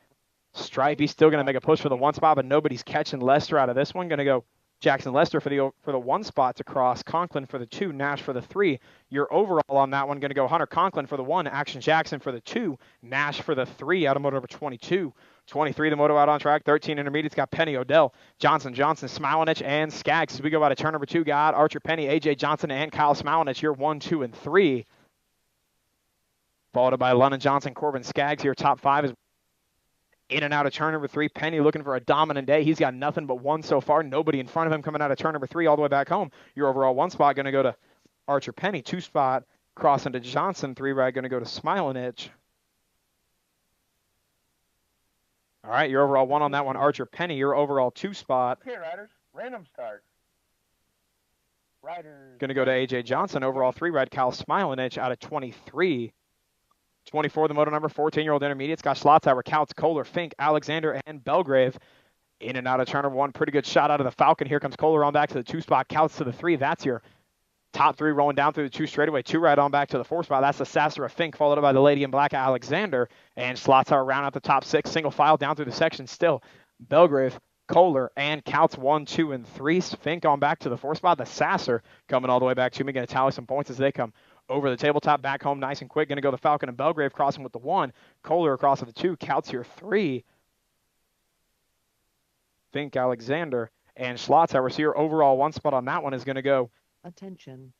stripe. He's still going to make a push for the 1 spot, but nobody's catching Lester out of this one. Going to go Jackson Lester for the 1 spot to cross, Conklin for the 2, Nash for the 3. Your overall on that one going to go Hunter Conklin for the 1, Action Jackson for the 2, Nash for the 3, out of moto number 22. 23, the moto out on track. 13, intermediates got Penny, Odell, Johnson, Smilenich, and Skaggs. As we go out of turn number 2, got Archer Penny, AJ Johnson, and Kyle Smilenich here 1, 2, and 3. Followed by London Johnson, Corbin Skaggs here. Top 5 is in and out of turn number 3. Penny looking for a dominant day. He's got nothing but 1 so far. Nobody in front of him coming out of turn number 3 all the way back home. Your overall 1 spot going to go to Archer Penny. 2 spot crossing to Johnson. 3 ride going to go to Smilenich. All right, your overall 1 on that one, Archer Penny. Your overall 2 spot. Okay, riders, random start. Riders. Going to go to AJ Johnson. Overall 3 ride Kyle Smilenich out of 23. 24, the moto number 14-year-old intermediates got Schlotzauer, Couts, Kohler, Fink, Alexander, and Belgrave. In and out of turn number 1. Pretty good shot out of the Falcon. Here comes Kohler on back to the 2 spot. Couts to the 3. That's your top 3 rolling down through the 2 straightaway. 2 right on back to the 4 spot. That's the Sasser of Fink, followed by the Lady in Black, Alexander. And Schlotzauer round out the top 6. Single file down through the section still. Belgrave, Kohler, and Couts 1, 2, and 3. Fink on back to the 4 spot. The Sasser coming all the way back to me. Going to tally some points as they come over the tabletop, back home nice and quick. Going to go the Falcon and Belgrave crossing with the 1. Kohler across with the 2. Couts here 3. Fink, Alexander, and Schlotzauer. So your overall 1 spot on that one is going to go Attention.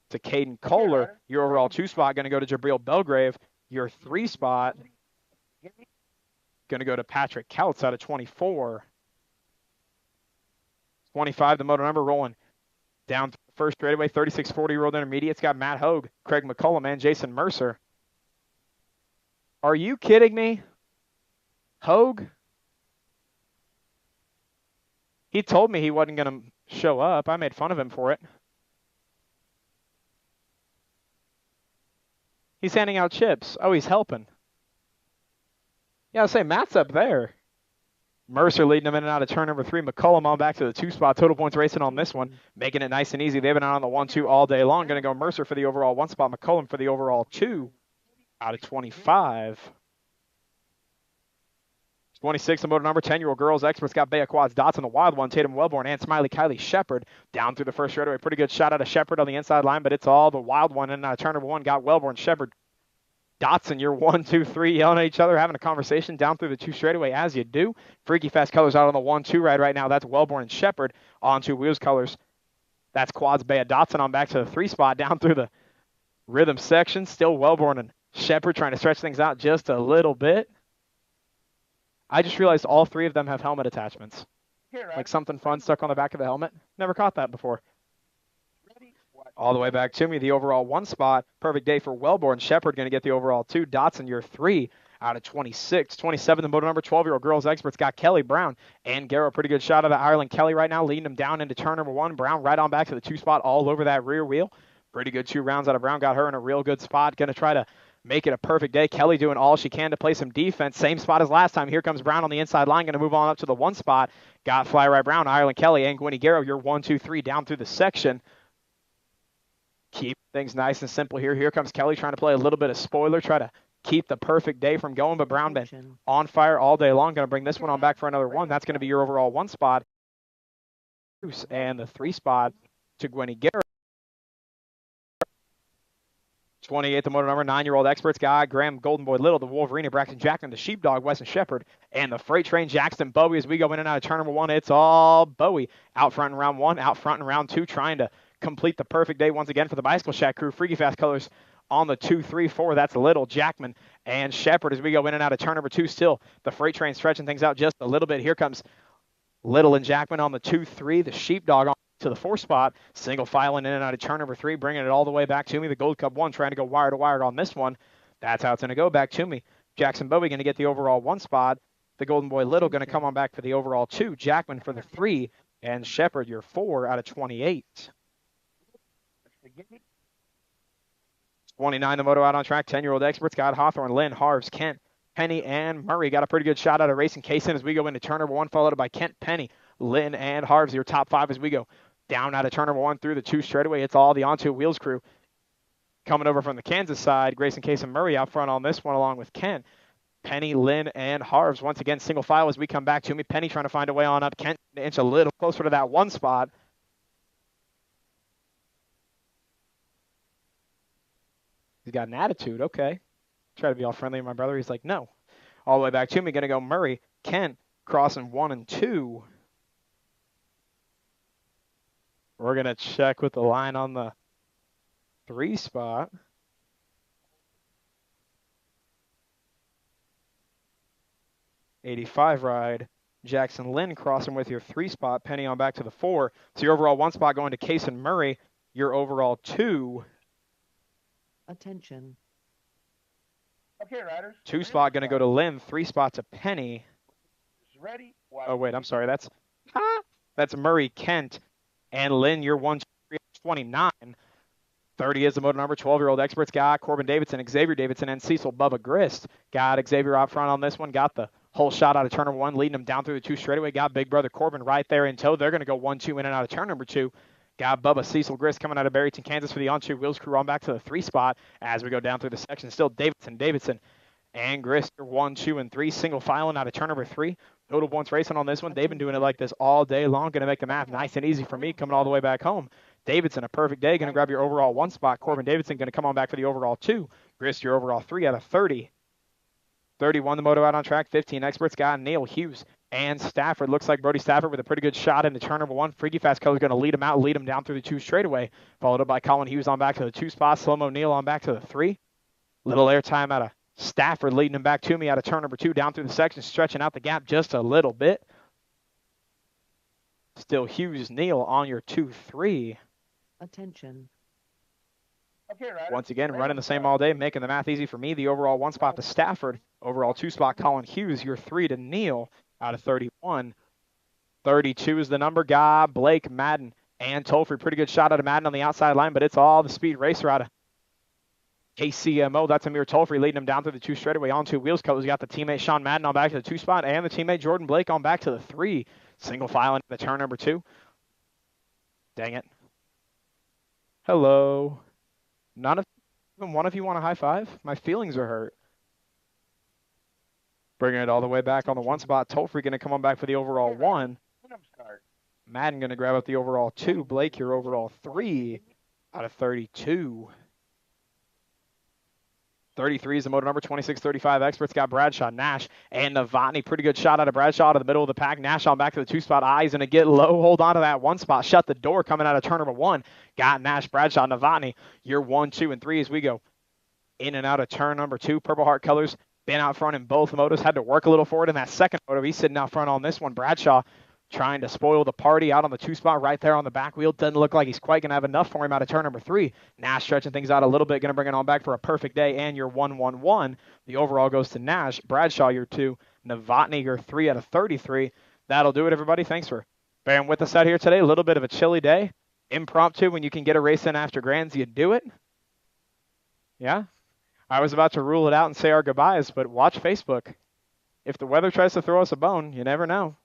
to Caden Kohler. Your overall 2 spot going to go to Jabril Belgrave. Your 3 spot going to go to Patrick Couts out of 24. 25, the moto number rolling down first straightaway. 36, 40-year-old intermediates got Matt Hogue, Craig McCullum, and Jason Mercer. Are you kidding me? Hogue? He told me he wasn't going to show up. I made fun of him for it. He's handing out chips. Oh, he's helping. Yeah, I'll say Matt's up there. Mercer leading him in and out of turn number 3. McCullum on back to the 2 spot. Total points racing on this one, making it nice and easy. They've been out on the 1-2 all day long. Going to go Mercer for the overall 1 spot. McCullum for the overall 2 out of 25. 26, the motor number 10-year-old girls experts got Bea Quads, Dotson, the wild one, Tatum Wellborn, and Smiley Kylie Shepard down through the first straightaway. Pretty good shot out of Shepard on the inside line, but it's all the wild one. And turn number 1 got Wellborn, Shepard, Dotson. You're 1, 2, 3 yelling at each other, having a conversation down through the 2 straightaway as you do. Freaky Fast Colors out on the 1-2 ride right now. That's Wellborn and Shepard on 2 wheels colors. That's Quads Bea Dotson on back to the 3 spot down through the rhythm section. Still Wellborn and Shepard trying to stretch things out just a little bit. I just realized all 3 of them have helmet attachments. Like something fun stuck on the back of the helmet. Never caught that before. All the way back to me, the overall 1 spot. Perfect day for Wellborn. Shepard going to get the overall 2. Dotson, your 3 out of 26. 27, the motor number 12-year-old girls experts got Kelly Brown and Garrow. Pretty good shot out of Ireland Kelly right now, leading him down into turn number 1. Brown right on back to the 2 spot all over that rear wheel. Pretty good 2 rounds out of Brown. Got her in a real good spot. Going to try to make it a perfect day. Kelly doing all she can to play some defense. Same spot as last time. Here comes Brown on the inside line. Going to move on up to the 1 spot. Got Fly Right Brown, Ireland Kelly, and Gwynny Garrow. You're 1, 2, 3 down through the section. Keep things nice and simple here. Here comes Kelly trying to play a little bit of spoiler. Try to keep the perfect day from going. But Brown been on fire all day long. Going to bring this one on back for another 1. That's going to be your overall 1 spot. And the 3 spot to Gwynny Garrow. 28, the motor number 9-year-old experts guy, Graham Golden Boy Little, the Wolverine, Braxton Jackman, the Sheepdog, Weston Shepard, and the Freight Train Jackson Bowie. As we go in and out of turn number 1, it's all Bowie. Out front in round 1, out front in round 2, trying to complete the perfect day once again for the Bicycle Shack crew. Freaky Fast Colors on the 2, 3, 4. That's Little, Jackman, and Shepard as we go in and out of turn number 2. Still, the Freight Train stretching things out just a little bit. Here comes Little and Jackman on the 2, 3. The Sheepdog on to the 4 spot, single filing in and out of turn number 3, bringing it all the way back to me. The Gold Cup 1 trying to go wire to wire on this one. That's how it's going to go. Back to me. Jackson Bowie going to get the overall 1 spot. The Golden Boy Little going to come on back for the overall 2. Jackman for the 3. And Shepard, your 4 out of 28. Watch the gate. 29, the moto out on track. 10-year-old experts got Hawthorne, Lynn, Harves, Kent, Penny, and Murray. Got a pretty good shot out of racing Kaysen as we go into turn number 1, followed by Kent, Penny, Lynn, and Harves. Your top 5 as we go down out of turn number 1 through the 2 straightaway. It's all the Onto Wheels crew. Coming over from the Kansas side, Grayson Case and Murray out front on this one, along with Kent, Penny, Lynn, and Harves. Once again, single file as we come back to me. Penny trying to find a way on up. Kent an inch a little closer to that 1 spot. He's got an attitude. Okay. Try to be all friendly with my brother. He's like, no. All the way back to me. Going to go Murray, Kent, crossing 1 and 2. We're going to check with the line on the 3 spot. '85 ride. Jackson Lynn crossing with your 3 spot. Penny on back to the 4. So your overall 1 spot going to Case and Murray. Your overall 2. Attention. Okay, riders. 2 spot going to go to Lynn. 3 spot to Penny. Ready? Watch Oh, wait, the I'm sorry. gate. That's Murray, Kent, and Lynn. Your 1, 29. 30 is the motor number. 12-year-old experts got Corbin Davidson, Xavier Davidson, and Cecil Bubba Grist. Got Xavier out front on this one. Got the whole shot out of turn number 1, leading him down through the 2 straightaway. Got big brother Corbin right there in tow. They're going to go 1-2 in and out of turn number 2. Got Bubba Cecil Grist coming out of Barrington, Kansas for the on-2 wheels crew on back to the 3 spot as we go down through the section. Still Davidson, and Grist 1, 2, and 3. Single filing out of turn number 3. Total points racing on this one. They've been doing it like this all day long. Going to make the math nice and easy for me coming all the way back home. Davidson, a perfect day. Going to grab your overall 1 spot. Corbin Davidson going to come on back for the overall 2. Grist, your overall 3 out of 30. 31, the moto out on track. 15, experts got Neil Hughes and Stafford. Looks like Brody Stafford with a pretty good shot into turn number 1. Freaky Fast Color's going to lead him out, lead him down through the 2 straightaway. Followed up by Colin Hughes on back to the 2 spot. Slow-mo Neil on back to the 3. Little airtime out of Stafford leading him back to me out of turn number 2 down through the section, stretching out the gap just a little bit. Still Hughes, Neal on your 2-3. Attention. Okay, riders. Once again, Ready? running the same all day, making the math easy for me. The overall 1 spot to Stafford. Overall 2 spot, Colin Hughes. Your 3 to Neal out of 31. 32 is the number. Guy, Blake, Madden, and Tolfrey. Pretty good shot out of Madden on the outside line, but it's all the speed racer out of KCMO. That's Amir Tolfrey leading him down through the 2 straightaway on 2 wheels. Colors got the teammate Sean Madden on back to the 2 spot, and the teammate Jordan Blake on back to the 3. Single file into the turn number 2. Dang it. Hello. Even one of you want a high five? My feelings are hurt. Bringing it all the way back on the 1 spot. Tolfrey going to come on back for the overall 1. Let 'em start. Madden going to grab up the overall 2. Blake, your overall 3 out of 32. 33 is the motor number. 26-35 experts got Bradshaw, Nash, and Novotny. Pretty good shot out of Bradshaw to the middle of the pack. Nash on back to the 2 spot. Eyes going to get low. Hold on to that 1 spot. Shut the door coming out of turn number 1. Got Nash, Bradshaw, Novotny. Your 1, 2, and 3 as we go in and out of turn number 2. Purple Heart colors. Been out front in both motos. Had to work a little for it in that second moto. He's sitting out front on this one. Bradshaw trying to spoil the party out on the 2 spot right there on the back wheel. Doesn't look like he's quite going to have enough for him out of turn number 3. Nash stretching things out a little bit. Going to bring it on back for a perfect day. And your 1-1-1. The overall goes to Nash. Bradshaw, your 2. Novotny, your 3 out of 33. That'll do it, everybody. Thanks for bearing with us out here today. A little bit of a chilly day. Impromptu. When you can get a race in after Grands, you do it. Yeah. I was about to rule it out and say our goodbyes, but watch Facebook. If the weather tries to throw us a bone, you never know.